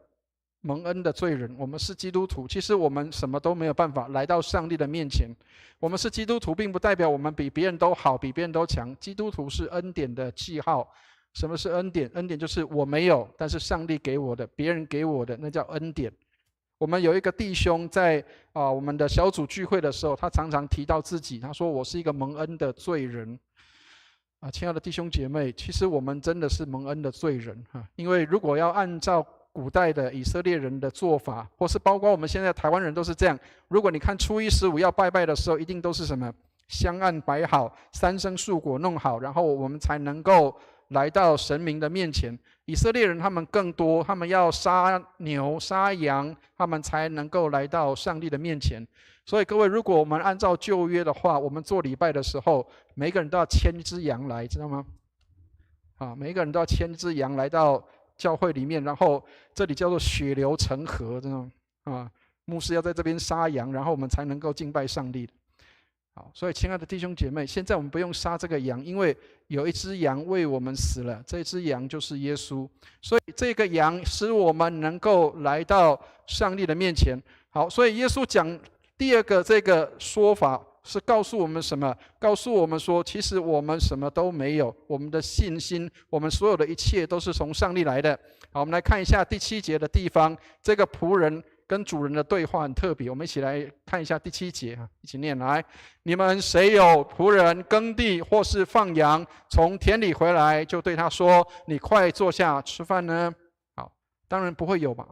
蒙恩的罪人，我们是基督徒。其实我们什么都没有办法来到上帝的面前。我们是基督徒，并不代表我们比别人都好，比别人都强。基督徒是恩典的记号。什么是恩典？恩典就是我没有，但是上帝给我的，别人给我的，那叫恩典。我们有一个弟兄在我们的小组聚会的时候，他常常提到自己，他说我是一个蒙恩的罪人。亲爱的弟兄姐妹，其实我们真的是蒙恩的罪人，因为如果要按照古代的以色列人的做法，或是包括我们现在台湾人都是这样。如果你看初一15要拜拜的时候，一定都是什么？香案摆好，三牲树果弄好，然后我们才能够来到神明的面前。以色列人他们更多，他们要杀牛杀羊，他们才能够来到上帝的面前。所以各位，如果我们按照旧约的话，我们做礼拜的时候，每个人都要牵一只羊来，知道吗？每个人都要牵一只羊来到教会里面，然后这里叫做血流成河，知道吗？牧师要在这边杀羊，然后我们才能够敬拜上帝。好，所以亲爱的弟兄姐妹，现在我们不用杀这个羊，因为有一只羊为我们死了，这只羊就是耶稣。所以这个羊使我们能够来到上帝的面前。好，所以耶稣讲第二个这个说法是告诉我们什么？告诉我们说，其实我们什么都没有，我们的信心，我们所有的一切都是从上帝来的。好，我们来看一下第7节的地方，这个仆人跟主人的对话很特别，我们一起来看一下第7节，一起念来：你们谁有仆人耕地或是放羊，从田里回来，就对他说：你快坐下吃饭呢？好，当然不会有嘛，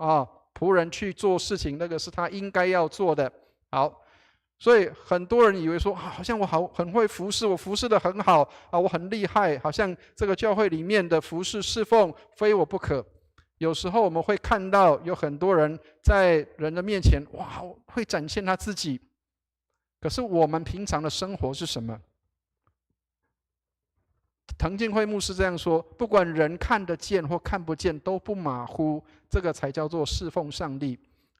仆人去做事情，那个是他应该要做的。好。所以很多人以为说，好像我很会服侍，我服侍得很好我很厉害，好像这个教会里面的服侍侍奉非我不可。有时候我们会看到有很多人在人的面前，会展现他自己。可是我们平常的生活是什么？滕敬惠牧师这样说：不管人看得见或看不见，都不马虎，这个才叫做侍奉上帝。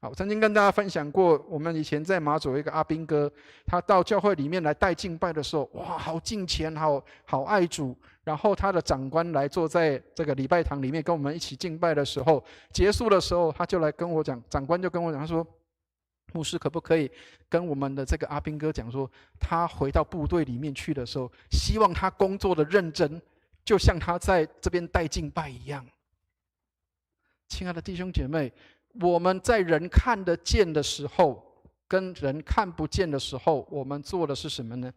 我曾经跟大家分享过，我们以前在马祖有一个阿兵哥，他到教会里面来带敬拜的时候，好敬虔，好爱主。然后他的长官来坐在这个礼拜堂里面跟我们一起敬拜的时候，结束的时候他就来跟我讲，长官就跟我讲，他说：牧师可不可以跟我们的这个阿兵哥讲说，他回到部队里面去的时候，希望他工作的认真，就像他在这边带敬拜一样。亲爱的弟兄姐妹，我们在人看得见的时候，跟人看不见的时候，我们做的是什么呢？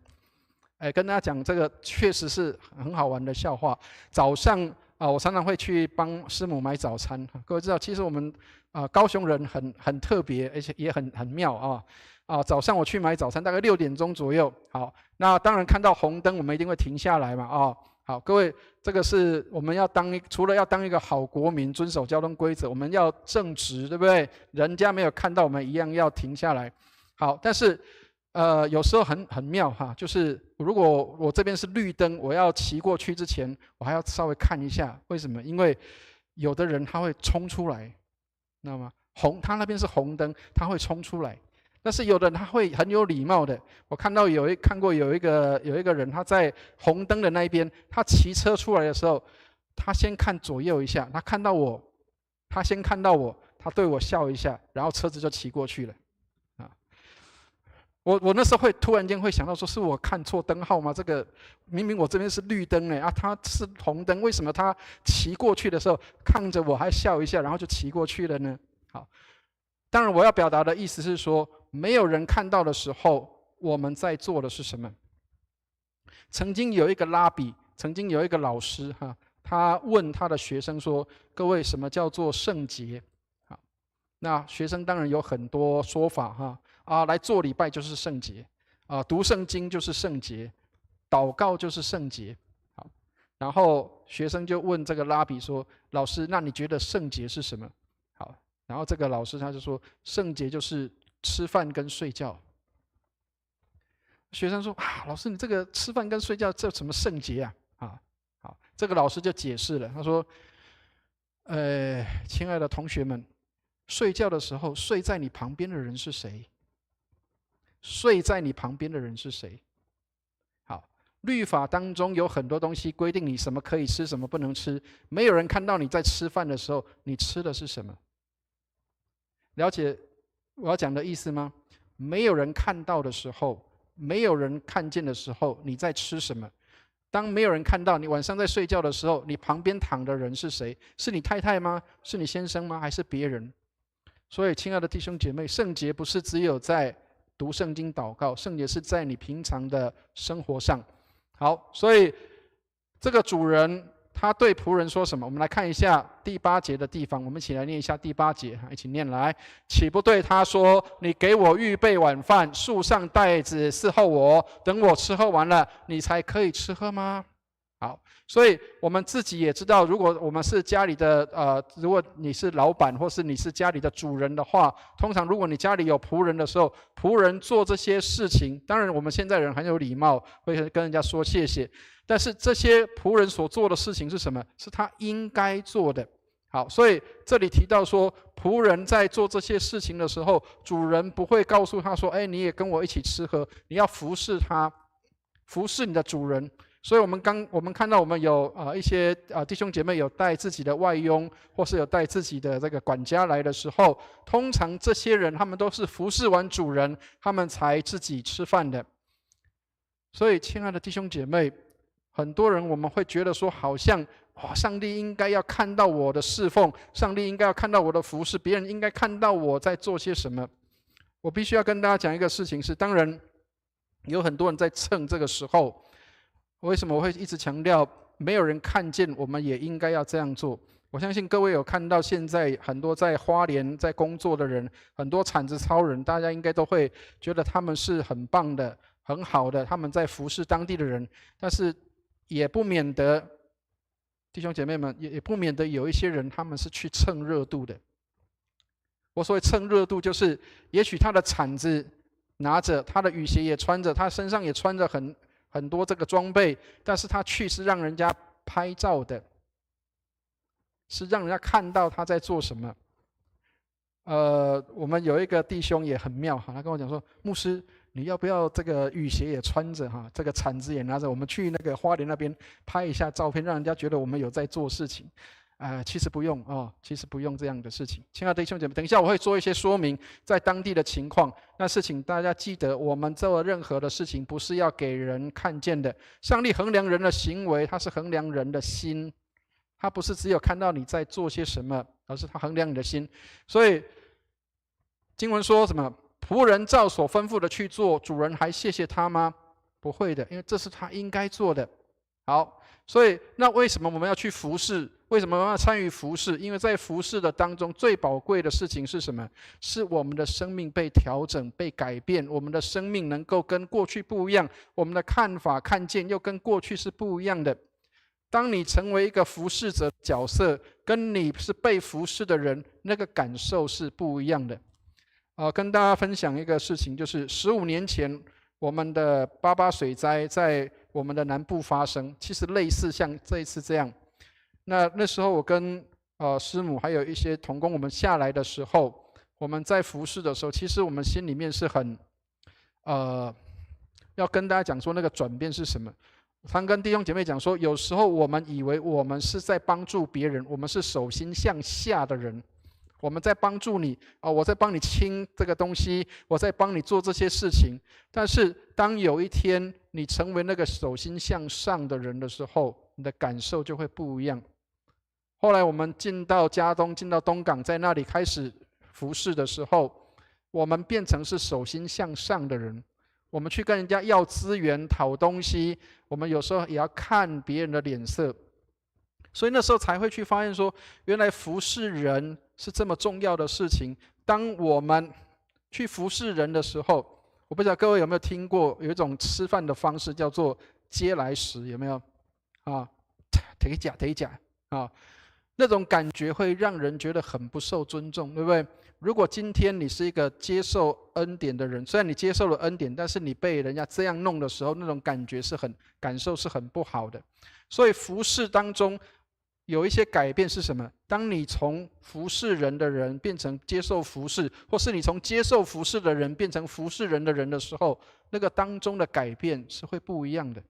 跟大家讲，这个确实是很好玩的笑话。早上我常常会去帮师母买早餐。各位知道，其实我们高雄人很特别，而且也很妙啊。早上我去买早餐，大概6点钟左右。好，那当然看到红灯，我们一定会停下来嘛。好，各位，这个是我们要除了要当一个好国民，遵守交通规则，我们要正直，对不对？人家没有看到我们一样要停下来。好，但是有时候很妙哈，就是如果我这边是绿灯，我要骑过去之前，我还要稍微看一下，为什么？因为有的人他会冲出来，知道吗？他那边是红灯，他会冲出来。但是有的人他会很有礼貌的，我看过有一个人，他在红灯的那一边，他骑车出来的时候，他先看左右一下，他先看到我，他对我笑一下，然后车子就骑过去了。我那时候突然间会想到说，是我看错灯号吗？这个明明我这边是绿灯呢，他是红灯，为什么他骑过去的时候看着我还笑一下，然后就骑过去了呢？好，当然我要表达的意思是说，没有人看到的时候，我们在做的是什么？曾经有一个老师他问他的学生说：“各位，什么叫做圣洁？”好，那学生当然有很多说法来做礼拜就是圣洁读圣经就是圣洁，祷告就是圣洁。好，然后学生就问这个拉比说：“老师，那你觉得圣洁是什么？”好，然后这个老师他就说：“圣洁就是吃饭跟睡觉。”学生说：“老师，你这个吃饭跟睡觉这什么圣洁啊？”好，这个老师就解释了，他说：“亲爱的同学们，睡觉的时候睡在你旁边的人是谁？睡在你旁边的人是谁？好，律法当中有很多东西规定你什么可以吃，什么不能吃。没有人看到你在吃饭的时候，你吃的是什么？了解我要讲的意思吗？没有人看到的时候，没有人看见的时候，你在吃什么？当没有人看到，你晚上在睡觉的时候，你旁边躺的人是谁？是你太太吗？是你先生吗？还是别人？所以，亲爱的弟兄姐妹，圣洁不是只有在读圣经祷告，圣洁是在你平常的生活上。好，所以这个主人他对仆人说什么？我们来看一下第8节的地方，我们一起来念一下第8节，一起念来。岂不对他说：“你给我预备晚饭，束上带子伺候我，等我吃喝完了，你才可以吃喝吗？”好，所以我们自己也知道，如果我们是家里的如果你是老板或是你是家里的主人的话，通常如果你家里有仆人的时候，仆人做这些事情，当然我们现在人很有礼貌，会跟人家说谢谢，但是这些仆人所做的事情是什么？是他应该做的。好，所以这里提到说，仆人在做这些事情的时候，主人不会告诉他说：“你也跟我一起吃喝。”你要服侍他，服侍你的主人。所以我们看到我们有一些弟兄姐妹有带自己的外佣，或是有带自己的这个管家来的时候，通常这些人他们都是服侍完主人，他们才自己吃饭的。所以，亲爱的弟兄姐妹，很多人我们会觉得说，好像上帝应该要看到我的侍奉，上帝应该要看到我的服侍，别人应该看到我在做些什么。我必须要跟大家讲一个事情是，当然有很多人在蹭这个时候。为什么我会一直强调没有人看见，我们也应该要这样做？我相信各位有看到现在很多在花莲在工作的人，很多产子超人，大家应该都会觉得他们是很棒的、很好的，他们在服侍当地的人，但是也不免得弟兄姐妹们也不免得有一些人他们是去蹭热度的。我所谓蹭热度，就是也许他的铲子拿着，他的雨鞋也穿着，他身上也穿着很多这个装备，但是他去是让人家拍照的，是让人家看到他在做什么。我们有一个弟兄也很妙他跟我讲说：“牧师，你要不要这个雨鞋也穿着这个铲子也拿着，我们去那个花莲那边拍一下照片，让人家觉得我们有在做事情。”其实不用哦，其实不用这样的事情。亲爱的弟兄姐妹，等一下我会做一些说明，在当地的情况。但是请大家记得，我们做任何的事情不是要给人看见的。上帝衡量人的行为，他是衡量人的心，他不是只有看到你在做些什么，而是他衡量你的心。所以经文说什么？仆人照所吩咐的去做，主人还谢谢他吗？不会的，因为这是他应该做的。好，所以那为什么我们要去服侍？为什么我们要参与服侍？因为在服侍的当中，最宝贵的事情是什么？是我们的生命被调整、被改变，我们的生命能够跟过去不一样，我们的看法、看见又跟过去是不一样的。当你成为一个服侍者角色，跟你是被服侍的人，那个感受是不一样的。跟大家分享一个事情，就是15年前我们的88水灾在我们的南部发生，其实类似像这一次这样。那时候我跟师母还有一些同工，我们下来的时候，我们在服侍的时候，其实我们心里面是很要跟大家讲说那个转变是什么。常跟弟兄姐妹讲说，有时候我们以为我们是在帮助别人，我们是手心向下的人，我们在帮助你我在帮你清这个东西，我在帮你做这些事情。但是当有一天你成为那个手心向上的人的时候，你的感受就会不一样。后来我们进到嘉东，进到东港，在那里开始服侍的时候，我们变成是手心向上的人。我们去跟人家要资源、讨东西，我们有时候也要看别人的脸色。所以那时候才会去发现说，原来服侍人是这么重要的事情。当我们去服侍人的时候，我不知道各位有没有听过有一种吃饭的方式叫做嗟来食，有没有提假那种感觉会让人觉得很不受尊重，对不对？如果今天你是一个接受恩典的人，虽然你接受了恩典，但是你被人家这样弄的时候，那种感受是很不好的。所以服事当中有一些改变是什么？当你从服侍人的人变成接受服侍，或是你从接受服侍的人变成服侍人的人的时候，那个当中的改变是会不一样的。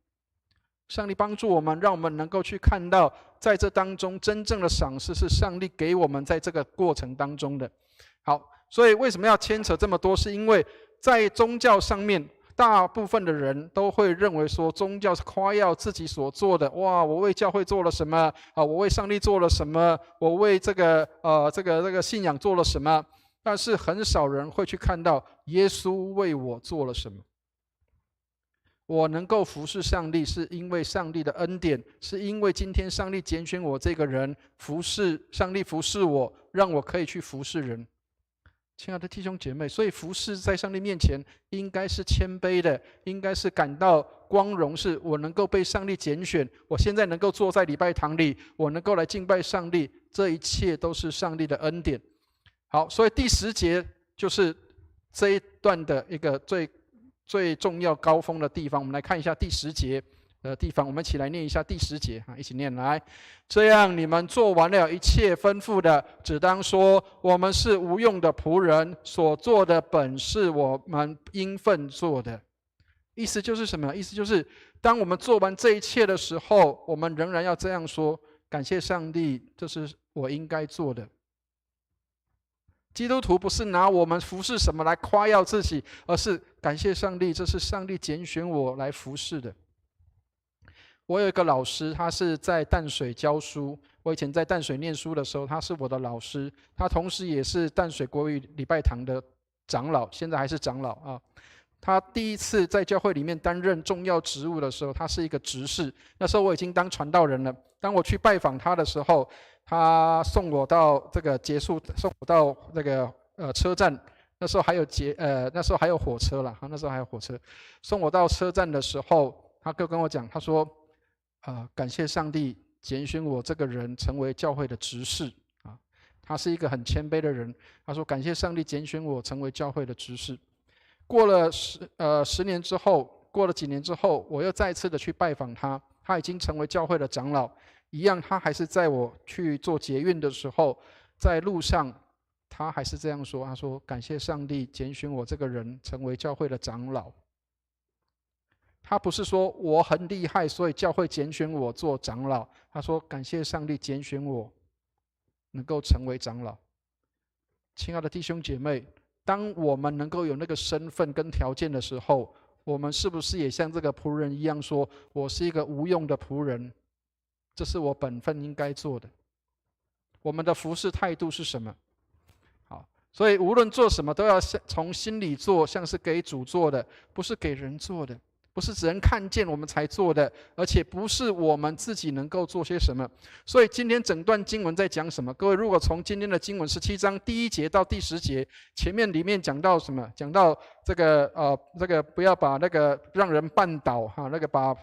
上帝帮助我们，让我们能够去看到，在这当中真正的赏赐是上帝给我们在这个过程当中的。好，所以为什么要牵扯这么多？是因为在宗教上面，大部分的人都会认为说，宗教是夸耀自己所做的。哇，我为教会做了什么我为上帝做了什么？我为这个信仰做了什么？但是很少人会去看到耶稣为我做了什么。我能够服侍上帝，是因为上帝的恩典，是因为今天上帝拣选我这个人，上帝服侍我，让我可以去服侍人。亲爱的弟兄姐妹，所以服侍在上帝面前应该是谦卑的，应该是感到光荣，是我能够被上帝拣选，我现在能够坐在礼拜堂里，我能够来敬拜上帝，这一切都是上帝的恩典。好，所以第10节就是这一段的一个最重要高峰的地方。我们来看一下第10节的地方，我们一起来念一下第10节一起念来。这样你们做完了一切吩咐的，只当说，我们是无用的仆人，所做的本是我们应分做的。意思就是什么？意思就是当我们做完这一切的时候，我们仍然要这样说，感谢上帝，这是我应该做的。基督徒不是拿我们服侍什么来夸耀自己，而是感谢上帝，这是上帝拣选我来服侍的。我有一个老师，他是在淡水教书，我以前在淡水念书的时候，他是我的老师，他同时也是淡水国语礼拜堂的长老，现在还是长老他第一次在教会里面担任重要职务的时候，他是一个执事，那时候我已经当传道人了。当我去拜访他的时候，他送我到这个送我到那个车站，那时候还有火车了，那时候还有火车。送我到车站的时候，他就跟我讲，他说感谢上帝拣选我这个人成为教会的执事他是一个很谦卑的人。他说感谢上帝拣选我成为教会的执事。过了10年之后，过了几年之后，我又再次的去拜访他，他已经成为教会的长老。一样，他还是在我去做捷运的时候，在路上，他还是这样说，他说感谢上帝拣选我这个人成为教会的长老。他不是说我很厉害，所以教会拣选我做长老，他说感谢上帝拣选我能够成为长老。亲爱的弟兄姐妹，当我们能够有那个身份跟条件的时候，我们是不是也像这个仆人一样说，我是一个无用的仆人，这是我本分应该做的。我们的服事态度是什么？好，所以无论做什么都要从心里做，像是给主做的，不是给人做的，不是只能看见我们才做的，而且不是我们自己能够做些什么。所以今天整段经文在讲什么？各位如果从今天的经文17章第1节到第10节，前面里面讲到什么？讲到这个不要把那个让人绊倒哈，那个把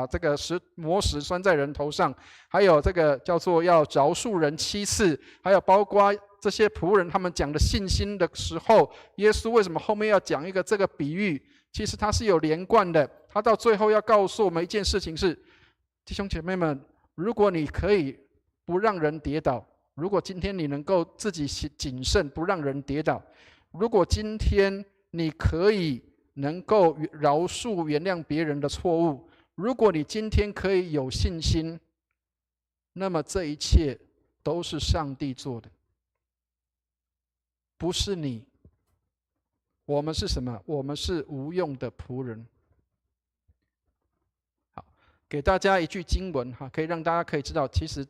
这个磨石拴在人头上，还有这个叫做要饶恕人7次，还有包括这些仆人他们讲的信心的时候，耶稣为什么后面要讲一个这个比喻？其实它是有连贯的，他到最后要告诉我们一件事情是：弟兄姐妹们，如果你可以不让人跌倒，如果今天你能够自己谨慎，不让人跌倒，如果今天你可以能够饶恕原谅别人的错误，如果你今天可以有信心，那么这一切都是上帝做的，不是你。我们是什么？我们是无用的仆人。好，给大家一句经文哈，可以让大家可以知道，其实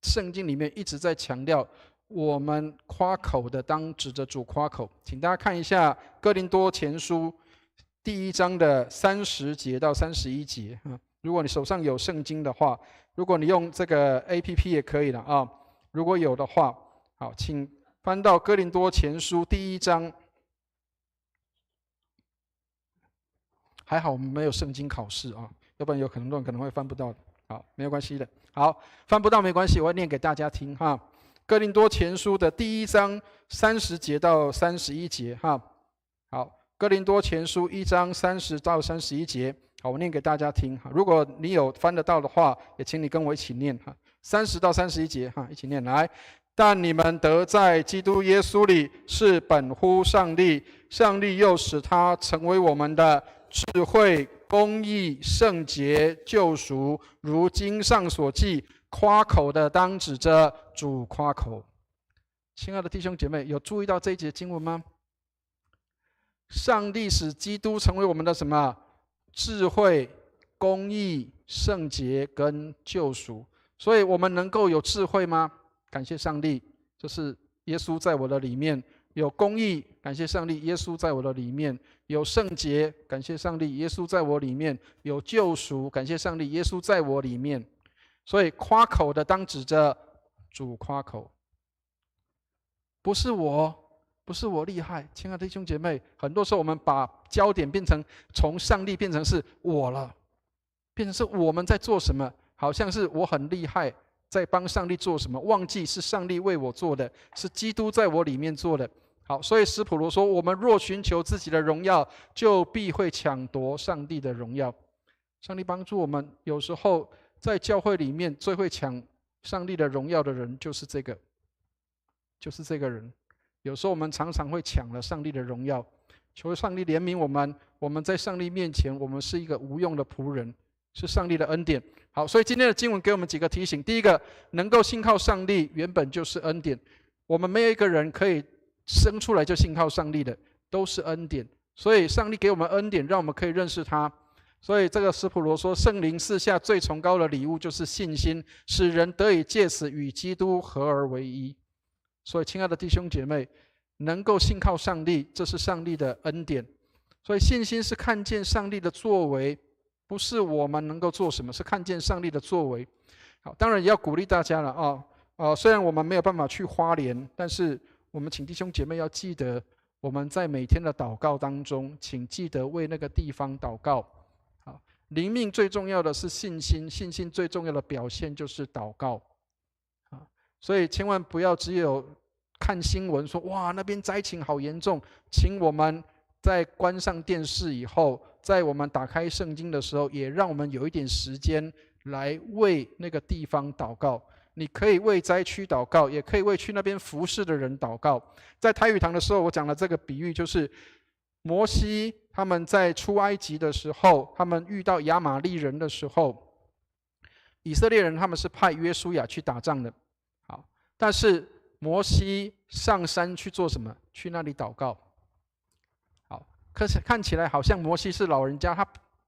圣经里面一直在强调，我们夸口的当指着主夸口。请大家看一下哥林多前书第1章的30节到31节啊。如果你手上有圣经的话，如果你用这个 APP 也可以了啊。如果有的话，好，请翻到哥林多前书第1章。还好我们没有圣经考试啊，要不然有很多人可能会翻不到的。好，没有关系的。好，翻不到没关系，我会念给大家听哈。哥林多前书的第1章30节到31节哈。好，哥林多前书1章30到31节，好，我念给大家听哈。如果你有翻得到的话，也请你跟我一起念哈。30到31节哈，一起念来。但你们得在基督耶稣里是本乎上帝，上帝又使他成为我们的智慧、公义、圣洁、救赎，如经上所记，夸口的当指着主夸口。亲爱的弟兄姐妹，有注意到这一节经文吗？上帝使基督成为我们的什么？智慧、公义、圣洁跟救赎。所以我们能够有智慧吗？感谢上帝，就是耶稣在我的里面。有公义，感谢上帝，耶稣在我的里面；有圣洁，感谢上帝，耶稣在我里面；有救赎，感谢上帝，耶稣在我里面。所以夸口的当指着主夸口，不是我厉害。亲爱的弟兄姐妹，很多时候我们把焦点变成从上帝变成是我了，变成是我们在做什么，好像是我很厉害，在帮上帝做什么，忘记是上帝为我做的，是基督在我里面做的。好，所以使徒罗说，我们若寻求自己的荣耀，就必会抢夺上帝的荣耀。上帝帮助我们，有时候在教会里面最会抢上帝的荣耀的人就是这个人。有时候我们常常会抢了上帝的荣耀，求上帝怜悯我们。我们在上帝面前，我们是一个无用的仆人，是上帝的恩典。好，所以今天的经文给我们几个提醒。第一个，能够信靠上帝原本就是恩典，我们没有一个人可以生出来就信靠上帝的，都是恩典。所以上帝给我们恩典，让我们可以认识他。所以这个使徒罗说，圣灵赐下最崇高的礼物就是信心，使人得以借此与基督合而为一。所以亲爱的弟兄姐妹，能够信靠上帝，这是上帝的恩典。所以信心是看见上帝的作为，不是我们能够做什么，是看见上帝的作为。好，当然也要鼓励大家了虽然我们没有办法去花莲，但是我们请弟兄姐妹要记得，我们在每天的祷告当中，请记得为那个地方祷告。好，灵命最重要的是信心，信心最重要的表现就是祷告。所以千万不要只有看新闻说哇那边灾情好严重，请我们在关上电视以后，在我们打开圣经的时候，也让我们有一点时间来为那个地方祷告。你可以为灾区祷告，也可以为去那边服侍的人祷告。在台语堂的时候，我讲了这个比喻，就是摩西他们在出埃及的时候，他们遇到亚玛力人的时候，以色列人他们是派约书亚去打仗的。好，但是摩西上山去做什么？去那里祷告。好，可是看起来好像摩西是老人家，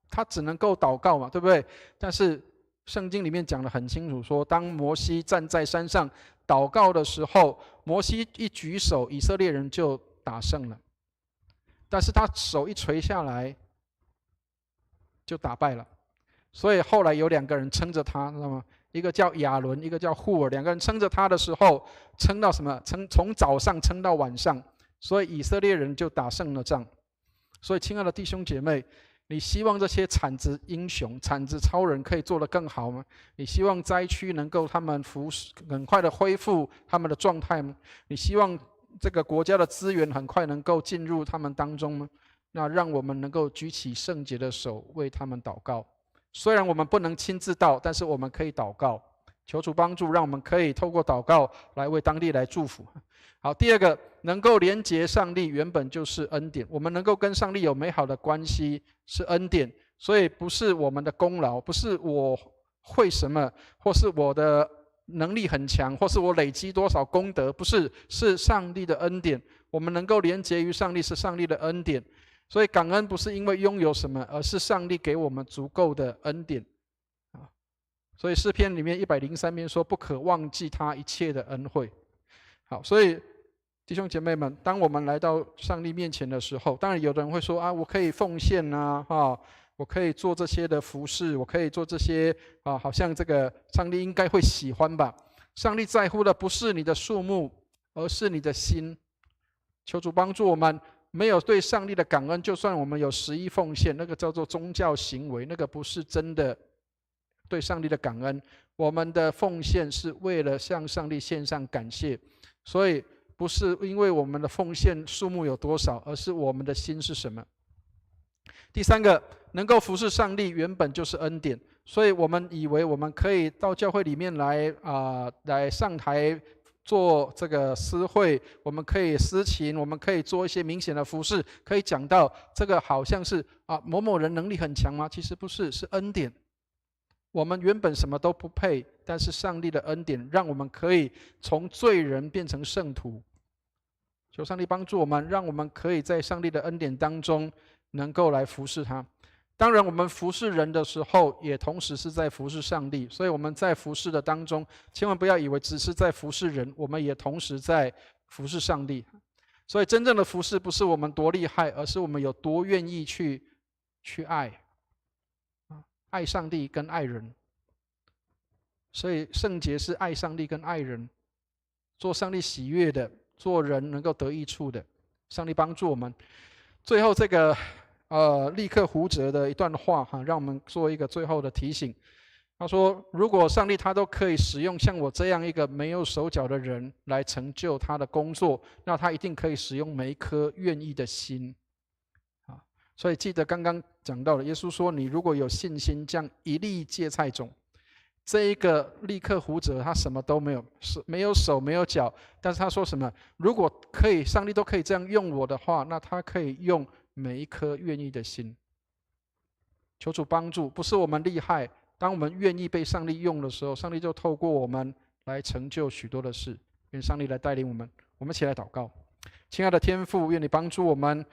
他只能够祷告嘛，对不对？但是圣经里面讲得很清楚说，当摩西站在山上祷告的时候，摩西一举手，以色列人就打胜了。但是他手一垂下来，就打败了。所以后来有2个人撑着他，知道吗？一个叫亚伦，一个叫户尔，2个人撑着他的时候，撑到什么？从早上撑到晚上，所以以色列人就打胜了仗。所以亲爱的弟兄姐妹，你希望这些铲子英雄、铲子超人可以做得更好吗？你希望灾区能够他们很快的恢复他们的状态吗？你希望这个国家的资源很快能够进入他们当中吗？那让我们能够举起圣洁的手为他们祷告。虽然我们不能亲自到，但是我们可以祷告，求主帮助，让我们可以透过祷告来为当地来祝福。好，第二个，能够连结上帝原本就是恩典，我们能够跟上帝有美好的关系是恩典，所以不是我们的功劳，不是我会什么，或是我的能力很强，或是我累积多少功德，不是，是上帝的恩典。我们能够连结于上帝，是上帝的恩典。所以感恩不是因为拥有什么，而是上帝给我们足够的恩典。所以诗篇里面103篇说，不可忘记他一切的恩惠。好，所以弟兄姐妹们，当我们来到上帝面前的时候，当然有的人会说啊，我可以奉献啊，我可以做这些的服事，我可以做这些啊，好像这个上帝应该会喜欢吧？上帝在乎的不是你的数目，而是你的心。求主帮助我们。没有对上帝的感恩，就算我们有11奉献，那个叫做宗教行为，那个不是真的对上帝的感恩。我们的奉献是为了向上帝献上感谢，所以不是因为我们的奉献数目有多少，而是我们的心是什么。第三个，能够服侍上帝原本就是恩典，所以我们以为我们可以到教会里面来来上台做这个司会，我们可以司琴，我们可以做一些明显的服事，可以讲到这个好像是某某人能力很强吗？其实不是，是恩典。我们原本什么都不配，但是上帝的恩典让我们可以从罪人变成圣徒。求上帝帮助我们，让我们可以在上帝的恩典当中能够来服侍他。当然我们服侍人的时候，也同时是在服侍上帝，所以我们在服侍的当中，千万不要以为只是在服侍人，我们也同时在服侍上帝。所以真正的服侍不是我们多厉害，而是我们有多愿意去爱上帝跟爱人。所以圣洁是爱上帝跟爱人，做上帝喜悦的，做人能够得益处的。上帝帮助我们。最后这个立刻胡哲的一段话让我们做一个最后的提醒。他说，如果上帝他都可以使用像我这样一个没有手脚的人来成就他的工作，那他一定可以使用每一颗愿意的心。所以记得刚刚讲到了，耶稣说，你如果有信心将一粒芥菜种，这一个立刻胡哲他什么都没有，没有手没有脚，但是他说什么？如果可以，上帝都可以这样用我的话，那他可以用每一颗愿意的心。求主帮助，不是我们厉害，当我们愿意被上帝用的时候，上帝就透过我们来成就许多的事。愿上帝来带领我们，我们一起来祷告。亲爱的天父，愿你帮助我们，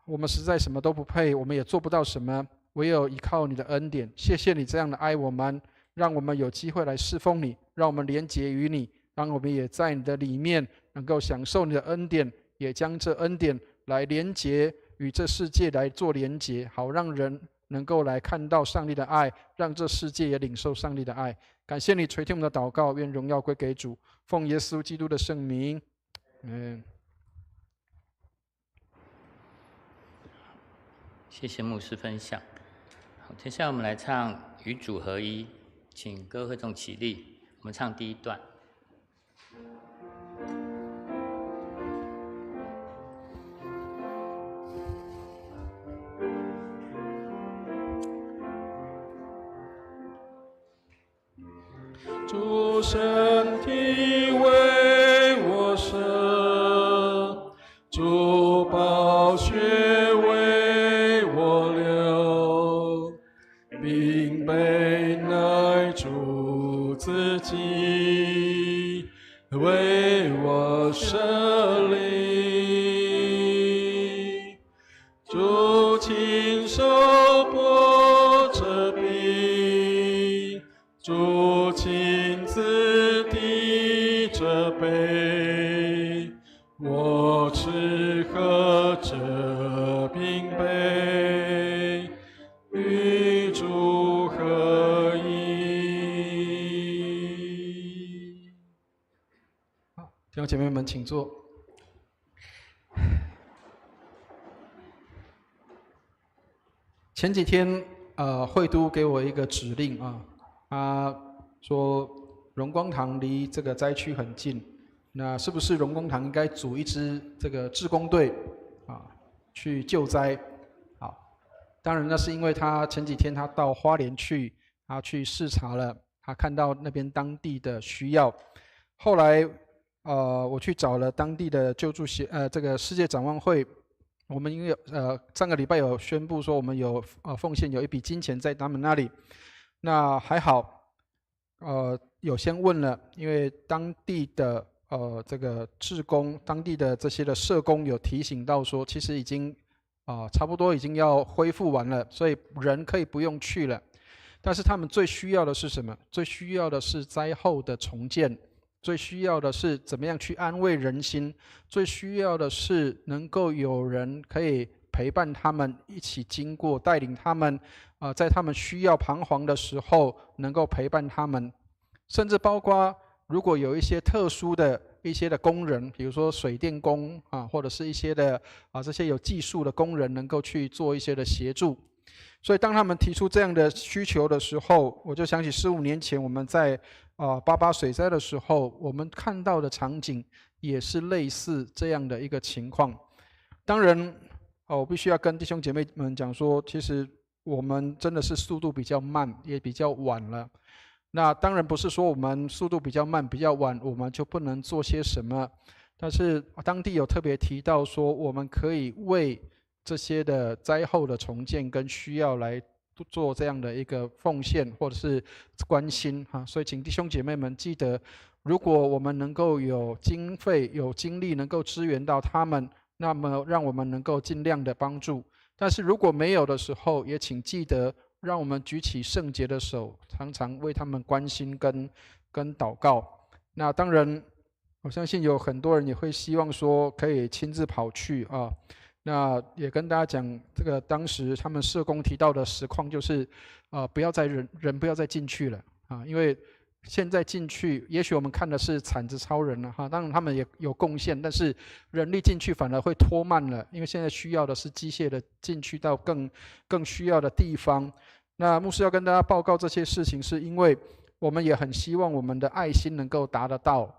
我们实在什么都不配，我们也做不到什么，唯有依靠你的恩典。谢谢你这样的爱我们，让我们有机会来侍奉你，让我们连结于你，让我们也在你的里面能够享受你的恩典，也将这恩典来连结与这世界来做连结，好让人能够来看到上帝的爱，让这世界也领受上帝的爱。感谢你垂听我们的祷告，愿荣耀归给主，奉耶稣基督的圣名，谢谢牧师分享。好，接下来我们来唱《与主合一》，请各位会众起立，我们唱第一段。主身体为我舍，主宝血为我流，并被乃主自己为为我设立。主亲手剥这饼，主亲自递这杯，我吃喝这饼杯，与主合一。好，弟兄姐妹们，请坐。前几天会督给我一个指令啊，他说荣光堂离这个灾区很近，那是不是荣光堂应该组一支这个志工队啊去救灾？好，当然那是因为他前几天他到花莲去，他去视察了，他看到那边当地的需要。后来我去找了当地的救助这个世界展望会。我们因为上个礼拜有宣布说我们有奉献有一笔金钱在他们那里，那还好，有先问了，因为当地的这个志工、当地的这些的社工有提醒到说，其实已经差不多已经要恢复完了，所以人可以不用去了。但是他们最需要的是什么？最需要的是灾后的重建。最需要的是怎么样去安慰人心，最需要的是能够有人可以陪伴他们一起经过，带领他们在他们需要彷徨的时候能够陪伴他们，甚至包括如果有一些特殊的一些的工人，比如说水电工或者是一些的这些有技术的工人，能够去做一些的协助。所以当他们提出这样的需求的时候，我就想起15年前我们在88水灾的时候，我们看到的场景也是类似这样的一个情况。当然我必须要跟弟兄姐妹们讲说，其实我们真的是速度比较慢，也比较晚了。那当然不是说我们速度比较慢比较晚我们就不能做些什么，但是当地有特别提到说，我们可以为这些的灾后的重建跟需要来做这样的一个奉献或者是关心所以请弟兄姐妹们记得，如果我们能够有经费有精力能够支援到他们，那么让我们能够尽量的帮助。但是如果没有的时候，也请记得让我们举起圣洁的手，常常为他们关心跟祷告。那当然我相信有很多人也会希望说可以亲自跑去那也跟大家讲，这个当时他们社工提到的实况就是，不要再人不要再进去了因为现在进去，也许我们看的是铲子超人了当然他们也有贡献，但是人力进去反而会拖慢了，因为现在需要的是机械的进去到更需要的地方。那牧师要跟大家报告这些事情，是因为我们也很希望我们的爱心能够达得到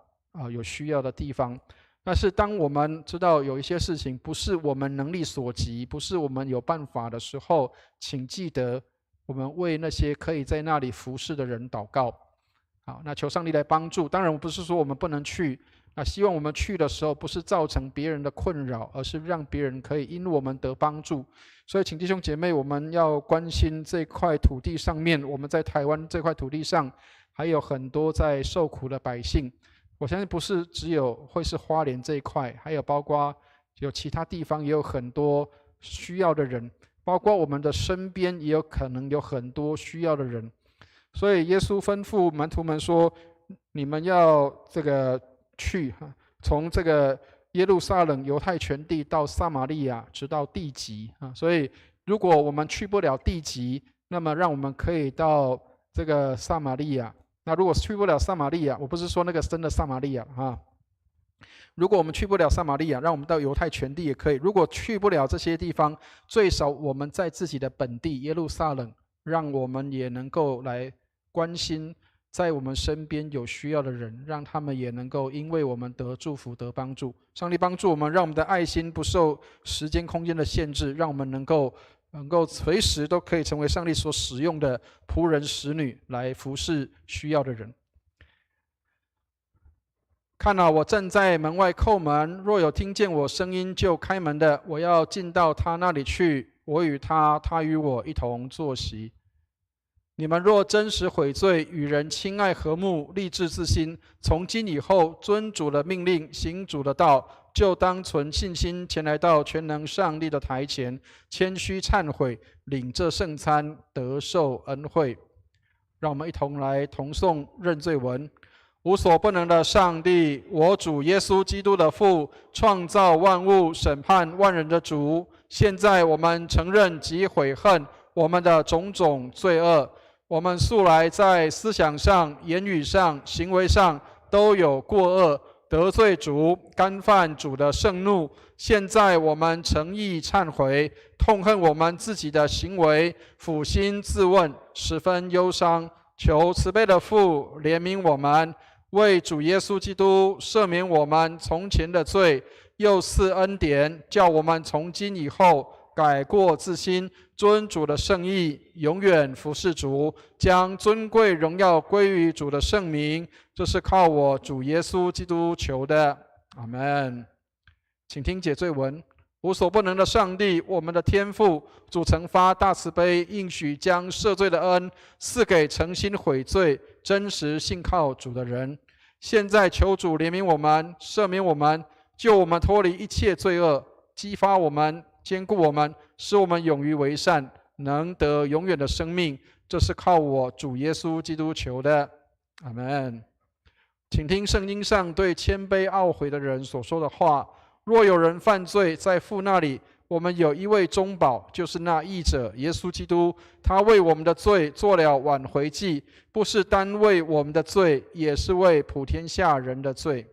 有需要的地方。但是当我们知道有一些事情不是我们能力所及，不是我们有办法的时候，请记得我们为那些可以在那里服侍的人祷告。好，那求上帝来帮助。当然我不是说我们不能去，那希望我们去的时候不是造成别人的困扰，而是让别人可以因我们得帮助。所以请弟兄姐妹，我们要关心这块土地上面，我们在台湾这块土地上还有很多在受苦的百姓。我相信不是只有会是花莲这一块，还有包括有其他地方也有很多需要的人，包括我们的身边也有可能有很多需要的人。所以耶稣吩咐门徒们说，你们要这个去从这个耶路撒冷犹太全地到撒玛利亚直到地极所以如果我们去不了地极，那么让我们可以到这个撒玛利亚。那如果去不了撒玛利亚，我不是说那个真的撒玛利亚如果我们去不了撒玛利亚，让我们到犹太全地也可以。如果去不了这些地方，最少我们在自己的本地耶路撒冷，让我们也能够来关心在我们身边有需要的人，让他们也能够因为我们得祝福得帮助。上帝帮助我们，让我们的爱心不受时间空间的限制，让我们能够随时都可以成为上帝所使用的仆人使女，来服侍需要的人。看我正在门外叩门，若有听见我声音就开门的，我要进到他那里去，我与他，他与我一同坐席。你们若真实悔罪，与人亲爱和睦，立志自新，从今以后遵主的命令，行主的道，就当存信心前来到全能上帝的台前，谦虚忏悔，领这圣餐，得受恩惠。让我们一同来同诵认罪文。无所不能的上帝，我主耶稣基督的父，创造万物、审判万人的主，现在我们承认及悔恨我们的种种罪恶。我们素来在思想上、言语上、行为上都有过恶，得罪主，干犯主的圣怒。现在我们诚意忏悔，痛恨我们自己的行为，俯心自问，十分忧伤。求慈悲的父怜悯我们，为主耶稣基督赦免我们从前的罪，又赐恩典，叫我们从今以后改过自新，尊主的圣意，永远服侍主，将尊贵荣耀归于主的圣名。这是靠我主耶稣基督求的。阿们。请听解罪文。无所不能的上帝，我们的天父，主曾发大慈悲，应许将赦罪的恩赐给诚心悔罪、真实信靠主的人。现在求主怜悯我们，赦免我们，救我们脱离一切罪恶，激发我们，坚固我们，使我们勇于为善，能得永远的生命。这是靠我主耶稣基督求的。阿们。请听圣经上对谦卑懊悔的人所说的话。若有人犯罪，在父那里，我们有一位中保，就是那义者耶稣基督。他为我们的罪做了挽回祭，不是单为我们的罪，也是为普天下人的罪。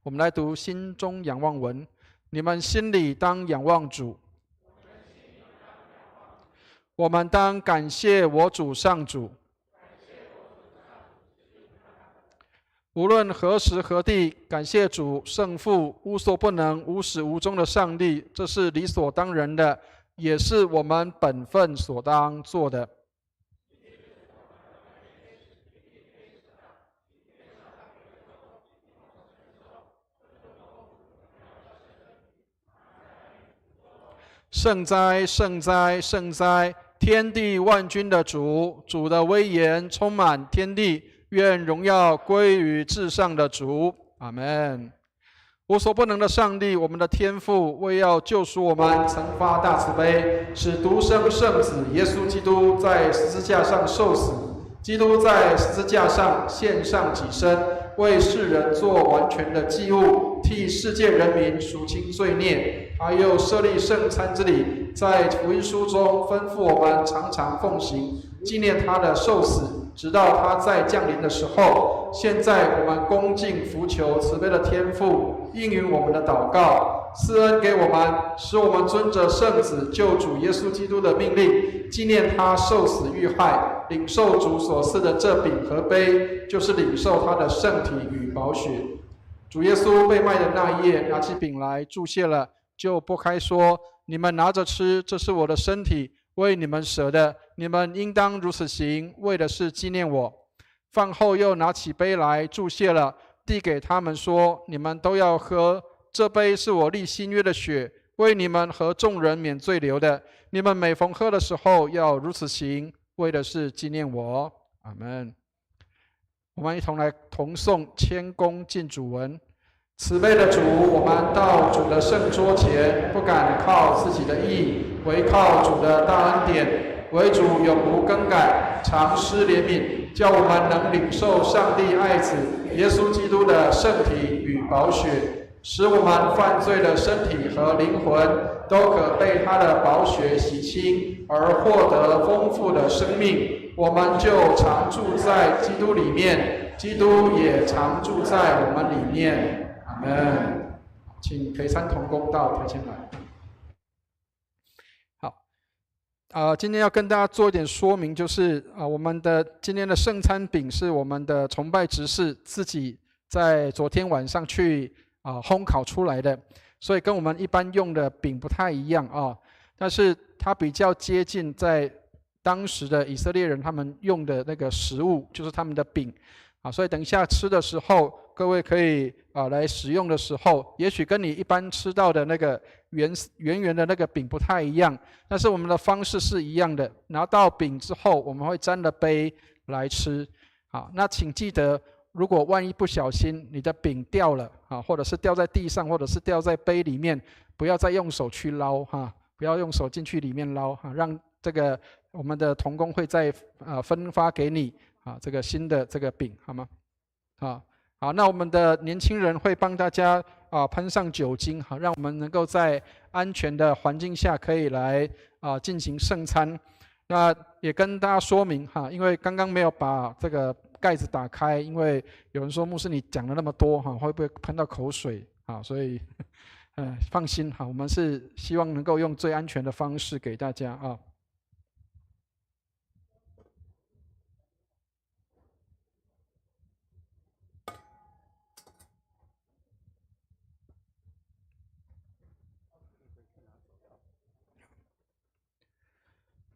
我们来读心中仰望文。你们心里当仰望主，我们当感谢我主上主。无论何时何地，感谢主圣父无所不能、无始无终的上帝，这是理所当然的，也是我们本分所当做的。圣哉，圣哉，圣哉！天地万军的主，主的威严充满天地。愿荣耀归于至上的主。阿们。无所不能的上帝，我们的天父，为要救赎我们，曾发大慈悲，使独生圣子耶稣基督在十字架上受死。基督在十字架上献上己身，为世人做完全的祭物，替世界人民赎清罪孽。他又设立圣餐之礼，在福音书中吩咐我们常常奉行，纪念他的受死，直到他再降临的时候。现在我们恭敬伏求慈悲的天父，应允我们的祷告，赐恩给我们，使我们遵着圣子救主耶稣基督的命令，纪念他受死遇害，领受主所赐的这饼和杯，就是领受他的圣体与宝血。主耶稣被卖的那一夜，拿起饼来祝谢了，就拨开说：你们拿着吃，这是我的身体，为你们舍的，你们应当如此行，为的是纪念我。饭后又拿起杯来祝谢了，递给他们说：你们都要喝，这杯是我立新约的血，为你们和众人免罪流的。你们每逢喝的时候，要如此行，为的是纪念我。阿们。我们一同来同诵谦恭敬主文。慈悲的主，我们到主的圣桌前，不敢靠自己的义，唯靠主的大恩典。唯主永不更改，常施怜悯，叫我们能领受上帝爱子耶稣基督的圣体与宝血，使我们犯罪的身体和灵魂都可被他的宝血洗清，而获得丰富的生命。我们就常住在基督里面，基督也常住在我们里面。阿们。请陪参同工到台前来。今天要跟大家做一点说明，就是我们的今天的圣餐饼是我们的崇拜执事自己在昨天晚上去烘烤出来的，所以跟我们一般用的饼不太一样啊。但是它比较接近在当时的以色列人他们用的那个食物，就是他们的饼啊。所以等一下吃的时候，各位可以来使用的时候，也许跟你一般吃到的那个圆圆的那个饼不太一样，但是我们的方式是一样的。拿到饼之后，我们会沾了杯来吃。好，那请记得，如果万一不小心你的饼掉了啊，或者是掉在地上，或者是掉在杯里面，不要再用手去捞哈，不要用手进去里面捞哈，让这个我们的同工会再分发给你啊，这个新的这个饼好吗？好，那我们的年轻人会帮大家喷上酒精，好，让我们能够在安全的环境下可以来进行圣餐。那也跟大家说明哈，因为刚刚没有把这个盖子打开，因为有人说牧师你讲了那么多哈，会不会喷到口水啊？所以放心哈，我们是希望能够用最安全的方式给大家啊。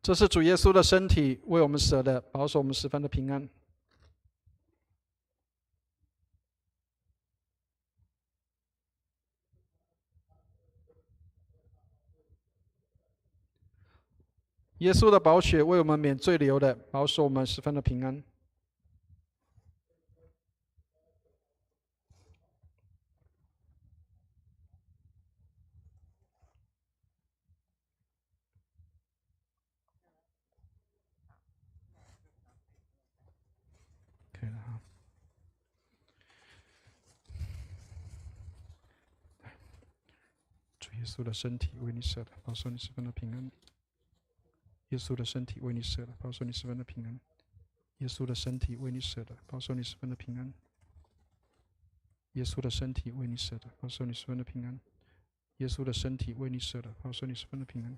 这是主耶稣的身体，为我们舍的，保守我们十分的平安。耶稣的宝血为我们免罪流的，保守我们十分的平安。可以了哈。主耶稣的身体为你舍的，保守你十分的平安。耶稣的身体为你舍的，保守你十分的平安。耶稣的身体为你舍的，保守你十分的平安。耶稣的身体为你舍的，保守你十分的平安。耶稣的身体为你舍的，保守你十分的平安。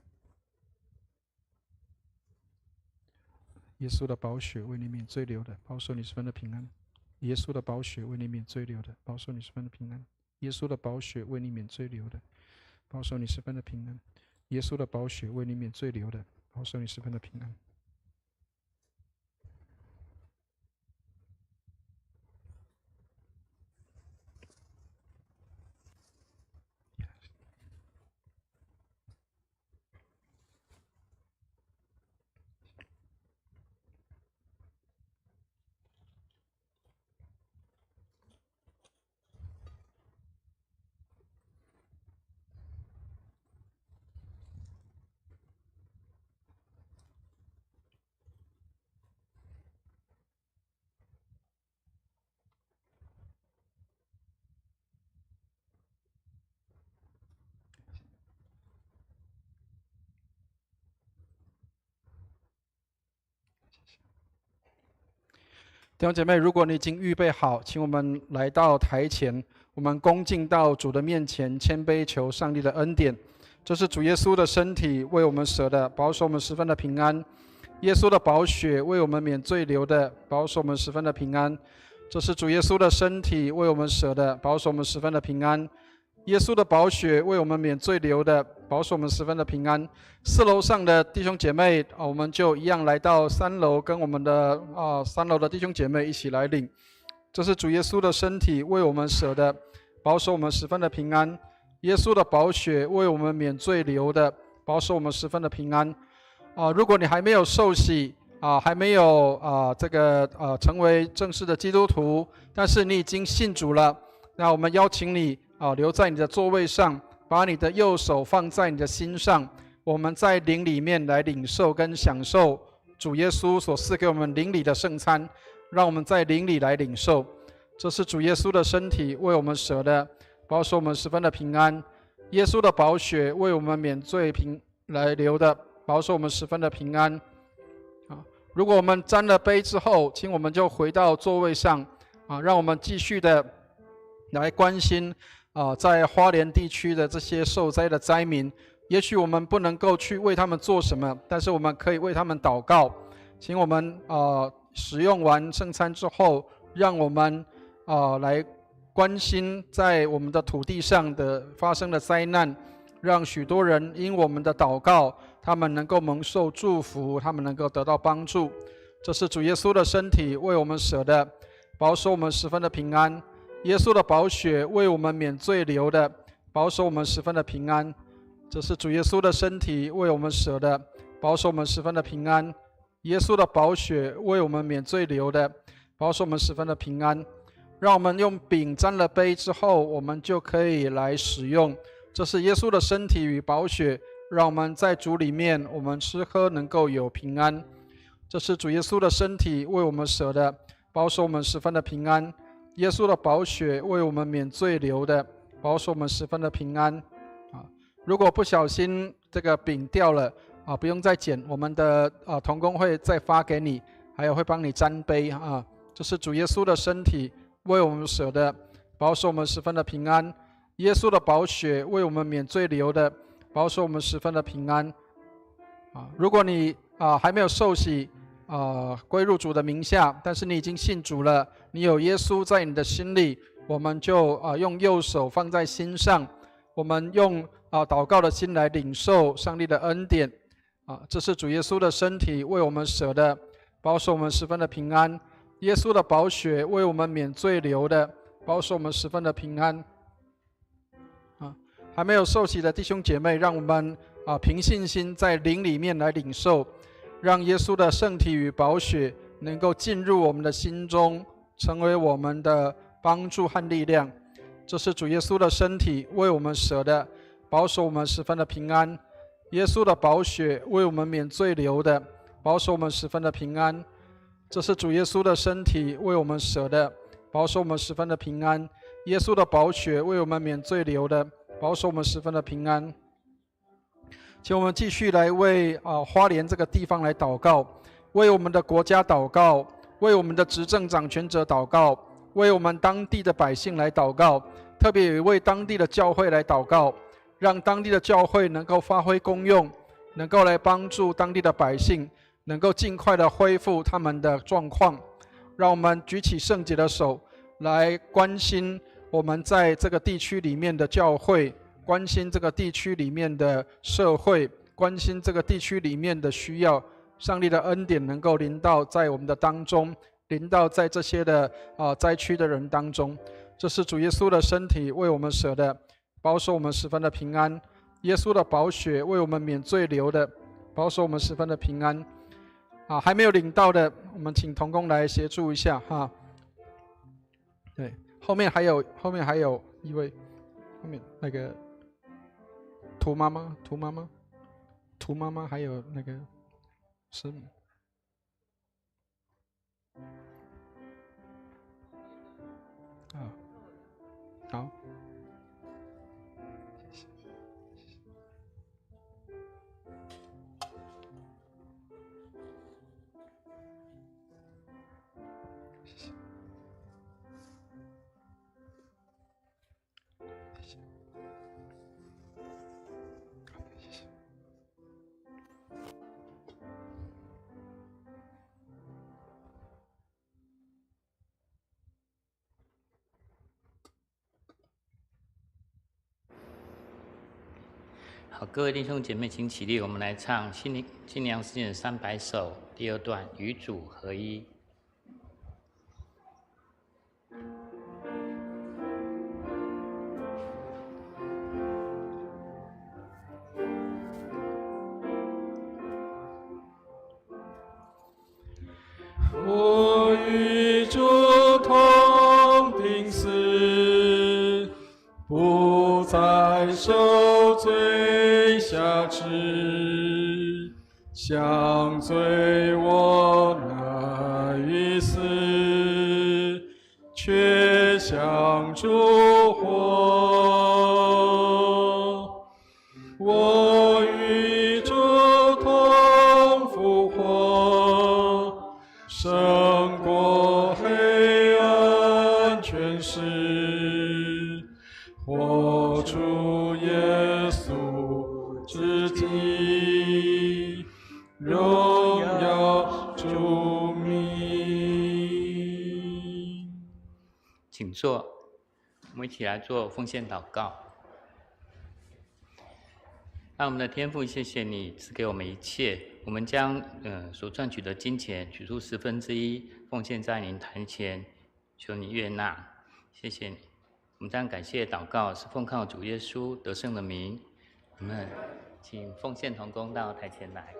耶稣的宝血为你免罪流的，保守你十分的平安。耶稣的宝血为你免罪流的，保守你十分的平安。耶稣的宝血为你免罪流的，保守你十分的平安。耶稣的宝血为你免罪流的，保守你十分的平安。弟兄姐妹，如果你已经预备好，请我们来到台前，我们恭敬到主的面前，谦卑求上帝的恩典。这是主耶稣的身体为我们舍的，保守我们十分的平安。耶稣的宝血为我们免罪流的，保守我们十分的平安。这是主耶稣的身体为我们舍的，保守我们十分的平安。耶稣的宝血为我们免罪流的，保守我们十分的平安。4楼上的弟兄姐妹，我们就一样来到3楼，跟我们的3楼的弟兄姐妹一起来领。这是主耶稣的身体为我们舍的，保守我们十分的平安。耶稣的宝血为我们免罪流的，保守我们十分的平安。如果你还没有受洗还没有成为正式的基督徒，但是你已经信主了，那我们邀请你留在你的座位上，把你的右手放在你的心上，我们在灵里面来领受跟享受主耶稣所赐给我们灵里的圣餐，让我们在灵里来领受。这是主耶稣的身体为我们舍的，保守我们十分的平安。耶稣的宝血为我们免罪来流的，保守我们十分的平安。如果我们沾了杯之后，请我们就回到座位上让我们继续的来关心在花莲地区的这些受灾的灾民。也许我们不能够去为他们做什么，但是我们可以为他们祷告。请我们使用完圣餐之后，让我们来关心在我们的土地上的发生的灾难，让许多人因我们的祷告，他们能够蒙受祝福，他们能够得到帮助。这是主耶稣的身体为我们舍的，保守我们十分的平安。耶稣的宝血为我们免罪流的，保守我们十分的平安。这是主耶稣的身体为我们舍的，保守我们十分的平安。耶稣的宝血为我们免罪流的，保守我们十分的平安。让我们用饼沾了杯之后，我们就可以来使用。这是耶稣的身体与宝血，让我们在主里面，我们吃喝能够有平安。这是主耶稣的身体为我们舍的，保守我们十分的平安。耶稣的宝血为我们免罪流的，保守我们十分的平安。如果不小心这个饼掉了不用再捡，我们的同工会再发给你，还有会帮你沾杯这是主耶稣的身体为我们舍的，保守我们十分的平安。耶稣的宝血为我们免罪流的，保守我们十分的平安。如果你还没有受洗归入主的名下，但是你已经信主了，你有耶稣在你的心里，我们就用右手放在心上，我们用祷告的心来领受上帝的恩典这是主耶稣的身体为我们舍的，保守我们十分的平安。耶稣的宝血为我们免罪流的，保守我们十分的平安。还没有受洗的弟兄姐妹，让我们凭信心在灵里面来领受，让耶稣的圣体与宝血能够进入我们的心中，成为我们的帮助和力量。这是主耶稣的身体为我们舍的，保守我们十分的平安。耶稣的宝血为我们免罪流的，保守我们十分的平安。这是主耶稣的身体为我们舍的，保守我们十分的平安。耶稣的宝血为我们免罪流的，保守我们十分的平安。请我们继续来为花莲这个地方来祷告，为我们的国家祷告，为我们的执政掌权者祷告，为我们当地的百姓来祷告，特别也为当地的教会来祷告，让当地的教会能够发挥功用，能够来帮助当地的百姓，能够尽快的恢复他们的状况。让我们举起圣洁的手来关心我们在这个地区里面的教会，关心这个地区里面的社会，关心这个地区里面的需要。上帝的恩典能够临到在我们的当中，临到在这些的灾区的人当中。这是主耶稣的身体为我们舍的，保守我们十分的平安。耶稣的宝血为我们免罪流的，保守我们十分的平安。还没有领到的，我们请同工来协助一下对，后面还有一位，后面那个涂妈妈，还有那个师母。好。好，各位弟兄姐妹，请起立，我们来唱新娘诗篇300首第2段，与主合一。我与主同病死，不再受罪下之，相罪我难于死，却相主活。我与主同复活，胜过黑暗权势，活出耶稣之体，荣耀主名。请坐，我们一起来做奉献祷告。爱我们的天父，谢谢你赐给我们一切，我们将所赚取的金钱取出1/10奉献在您坛前，求你悦纳，谢谢你。我们将感谢祷告是奉靠主耶稣得胜的名，我们请奉献同工到台前来。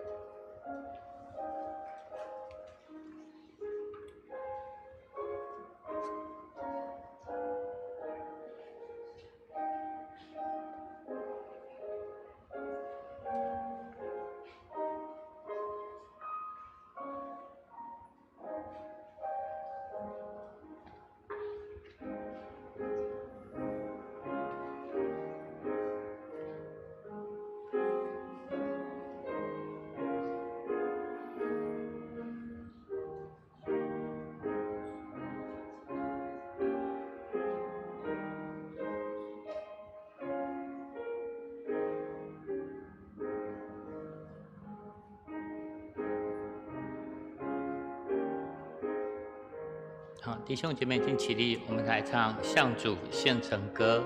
好，弟兄姐妹，请起立，我们来唱《向主献成歌》。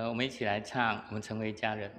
我们一起来唱《我们成为家人》。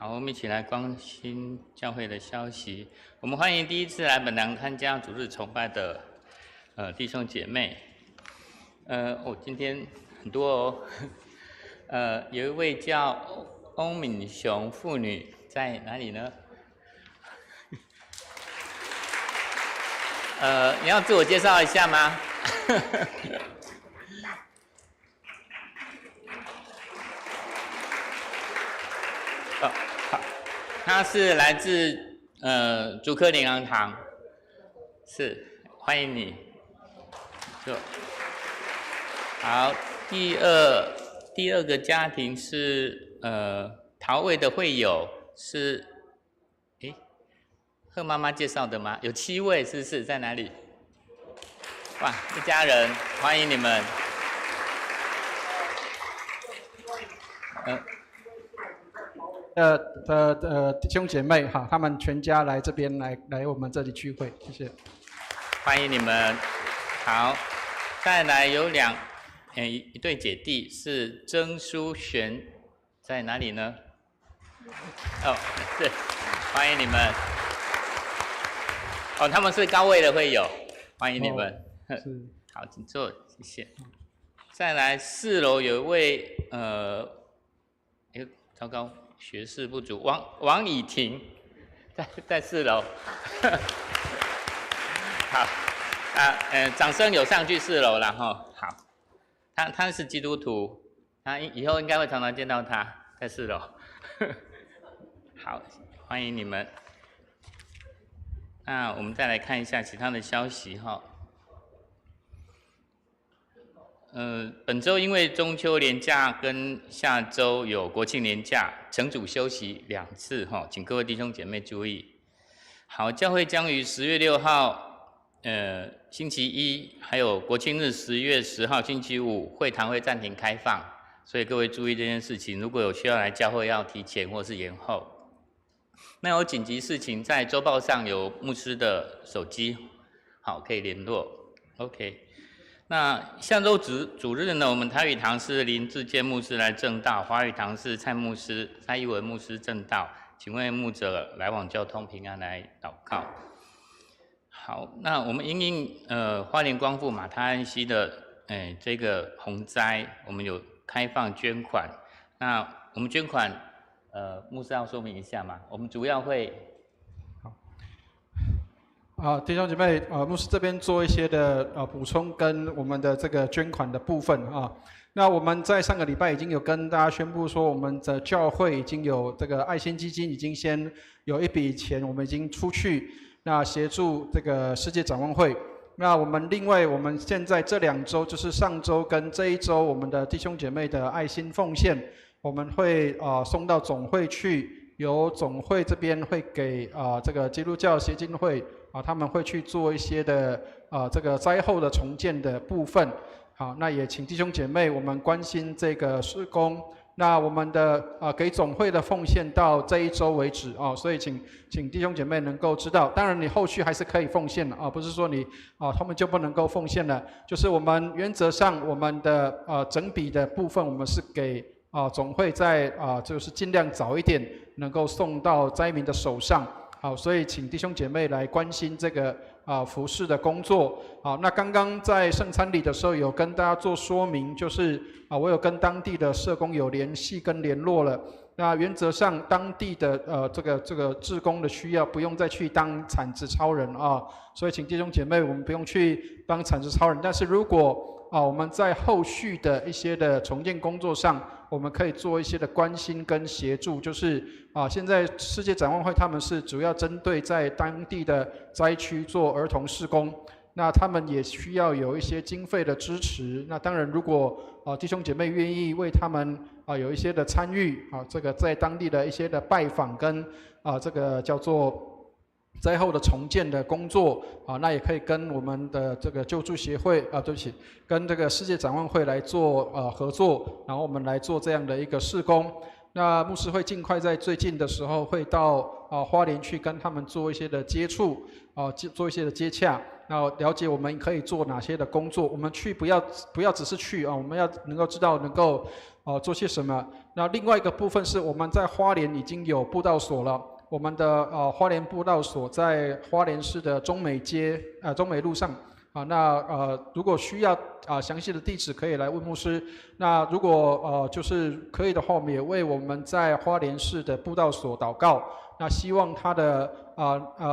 好，我们一起来关心教会的消息。我们欢迎第一次来本堂参加主日崇拜的弟兄姐妹。今天很多哦。有一位叫欧敏雄妇女在哪里呢？你要自我介绍一下吗？好，他是来自竹科灵粮堂，是欢迎你。好，第二个家庭是陶卫的会友，是贺妈妈介绍的吗？有7位，是不是？在哪里？哇，一家人，欢迎你们。弟兄姐妹哈，他们全家来这边来我们这里聚会，谢谢。欢迎你们。好，再来有一对姐弟是曾淑璇，在哪里呢？是，欢迎你们。他们是高位的会友，欢迎你们。是，好，请坐，谢谢。再来4楼有一位糟糕，学识不足，王以婷，在4楼。好，掌声有上去4楼了哈。好，他是基督徒，他以后应该会常常见到他，在4楼。好，欢迎你们。那我们再来看一下其他的消息哈。本周因为中秋连假跟下周有国庆连假，城主休息2次哈，请各位弟兄姐妹注意。好，教会将于10月6号，星期一，还有国庆日10月10号星期五，会堂会暂停开放，所以各位注意这件事情。如果有需要来教会，要提前或是延后。那有紧急事情，在周报上有牧师的手机，好，可以联络。OK。那下周主日呢，我们台语堂是林志坚牧师来正道，华语堂是蔡一文牧师正道，请为牧者来往交通平安来祷告。好，那我们因应花莲光复马太安溪的这个洪灾，我们有开放捐款。那我们捐款牧师要说明一下嘛？我们主要会弟兄姐妹，牧师这边做一些的补充跟我们的这个捐款的部分啊。那我们在上个礼拜已经有跟大家宣布说，我们的教会已经有这个爱心基金已经先有一笔钱，我们已经出去，那协助这个世界展望会。那我们另外我们现在这2周，就是上周跟这一周，我们的弟兄姐妹的爱心奉献，我们会送到总会去，由总会这边会给这个基督教协进会。他们会去做一些的这个灾后的重建的部分。好，那也请弟兄姐妹我们关心这个事工。那我们的给总会的奉献到这一周为止所以请弟兄姐妹能够知道。当然你后续还是可以奉献的不是说你他们就不能够奉献了。就是我们原则上我们的整笔的部分，我们是给总会在就是尽量早一点能够送到灾民的手上。好，所以请弟兄姐妹来关心这个服事的工作。好，那刚刚在圣餐礼的时候有跟大家做说明，就是我有跟当地的社工有联系跟联络了。那原则上当地的这个志工的需要，不用再去当产子超人所以请弟兄姐妹我们不用去当产子超人。但是如果我们在后续的一些的重建工作上，我们可以做一些的关心跟协助。就是现在世界展望会他们是主要针对在当地的灾区做儿童事工，那他们也需要有一些经费的支持。那当然如果弟兄姐妹愿意为他们有一些的参与这个在当地的一些的拜访跟这个叫做灾后的重建的工作那也可以跟我们的这个救助协会对不起，跟这个世界展望会来做合作，然后我们来做这样的一个事工。那牧师会尽快在最近的时候会到花莲去跟他们做一些的接触做一些的接洽那了解我们可以做哪些的工作。我们去不要只是去啊，我们要能够知道能够做些什么。那另外一个部分是我们在花莲已经有布道所了。我们的花莲布道所在花莲市的中美街中美路上啊。那如果需要详细的地址可以来问牧师。那如果就是可以的话，我们也为我们在花莲市的布道所祷告。那希望他的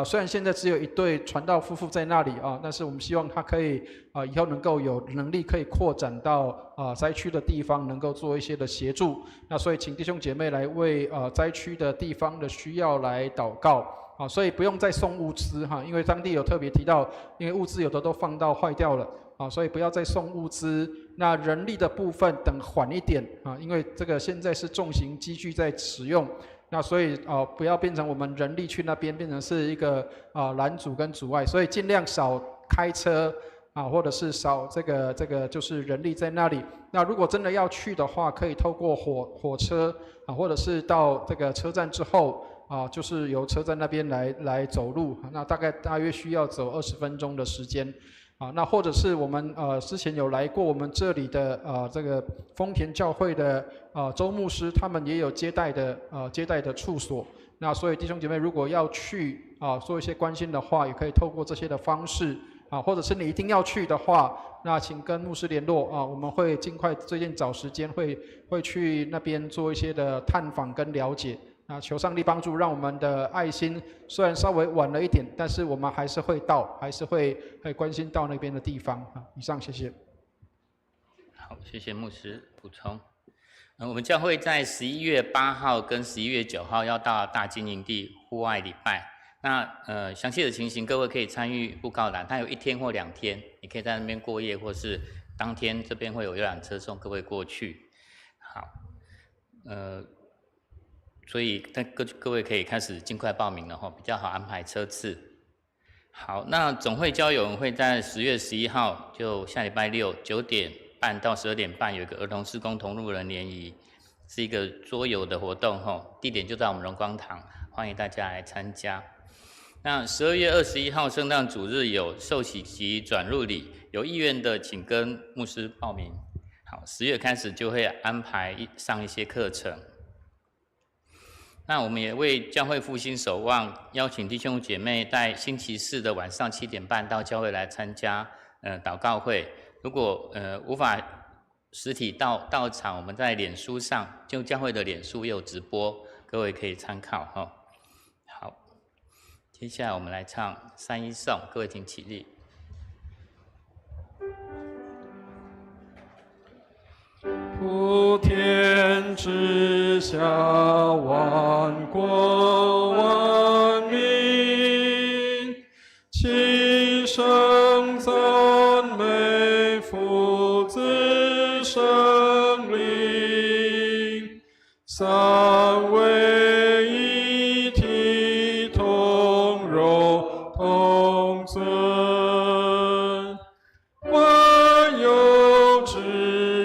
虽然现在只有一对传道夫妇在那里啊，但是我们希望他可以以后能够有能力可以扩展到灾区的地方，能够做一些的协助。那所以请弟兄姐妹来为灾区的地方的需要来祷告啊。所以不用再送物资哈，因为当地有特别提到，因为物资有的都放到坏掉了啊，所以不要再送物资。那人力的部分等缓一点啊，因为这个现在是重型机具在使用。那所以不要变成我们人力去那边变成是一个拦阻跟阻碍，所以尽量少开车或者是少这个就是人力在那里。那如果真的要去的话，可以透过火车或者是到这个车站之后就是由车站那边来走路，那大约需要走20分钟的时间。那或者是我们之前有来过我们这里的这个丰田教会的周牧师，他们也有接待的处所。那所以弟兄姐妹如果要去做一些关心的话，也可以透过这些的方式或者是你一定要去的话，那请跟牧师联络我们会尽快最近找时间会去那边做一些的探访跟了解。那求上帝帮助，让我们的爱心虽然稍微晚了一点，但是我们还是会到，还是会关心到那边的地方以上，谢谢。好，谢谢牧师补充。我们教会在11月8号跟11月9号要到大金营地户外礼拜。那详细的情形，各位可以参与布告栏，它有1天或2天，你可以在那边过夜，或是当天这边会有游览车送各位过去。好，所以各位可以开始尽快报名了比较好安排车次。好，那总会交友会在10月11号，就下礼拜六9点半到12点半有一个儿童事工同路人联谊，是一个桌游的活动地点就在我们荣光堂，欢迎大家来参加。那12月21号圣诞主日有受洗及转入礼，有意愿的请跟牧师报名。好，10月开始就会安排上一些课程。那我们也为教会复兴守望，邀请弟兄姐妹在星期4的晚上7点半到教会来参加祷告会。如果无法实体到场，我们在脸书上，就教会的脸书也有直播，各位可以参考好，接下来我们来唱三一颂，各位请起立。普天之下，万国万民，齐声赞美父子圣灵，三位一体，同荣同尊。万有之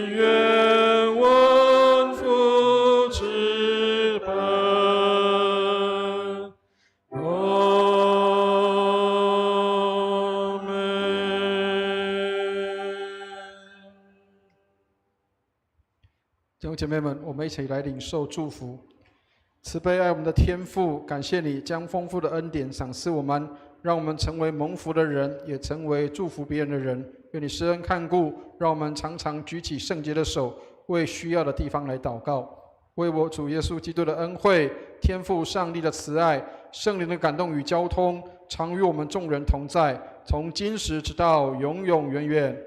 源，万福之本。阿门。弟兄姐妹们，我们一起来领受祝福。慈悲爱我们的天父，感谢你将丰富的恩典赏赐我们，让我们成为蒙福的人，也成为祝福别人的人。愿你施恩看顾，让我们常常举起圣洁的手，为需要的地方来祷告。为我主耶稣基督的恩惠、天父上帝的慈爱、圣灵的感动与交通，常与我们众人同在，从今时直到永永远远。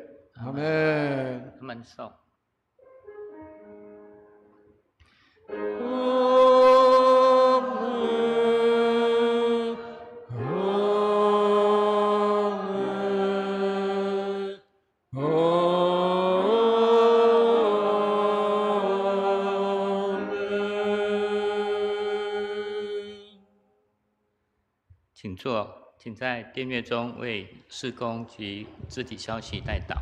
阿们。他们颂。请坐，请在殿乐中为事工及肢体消息代祷。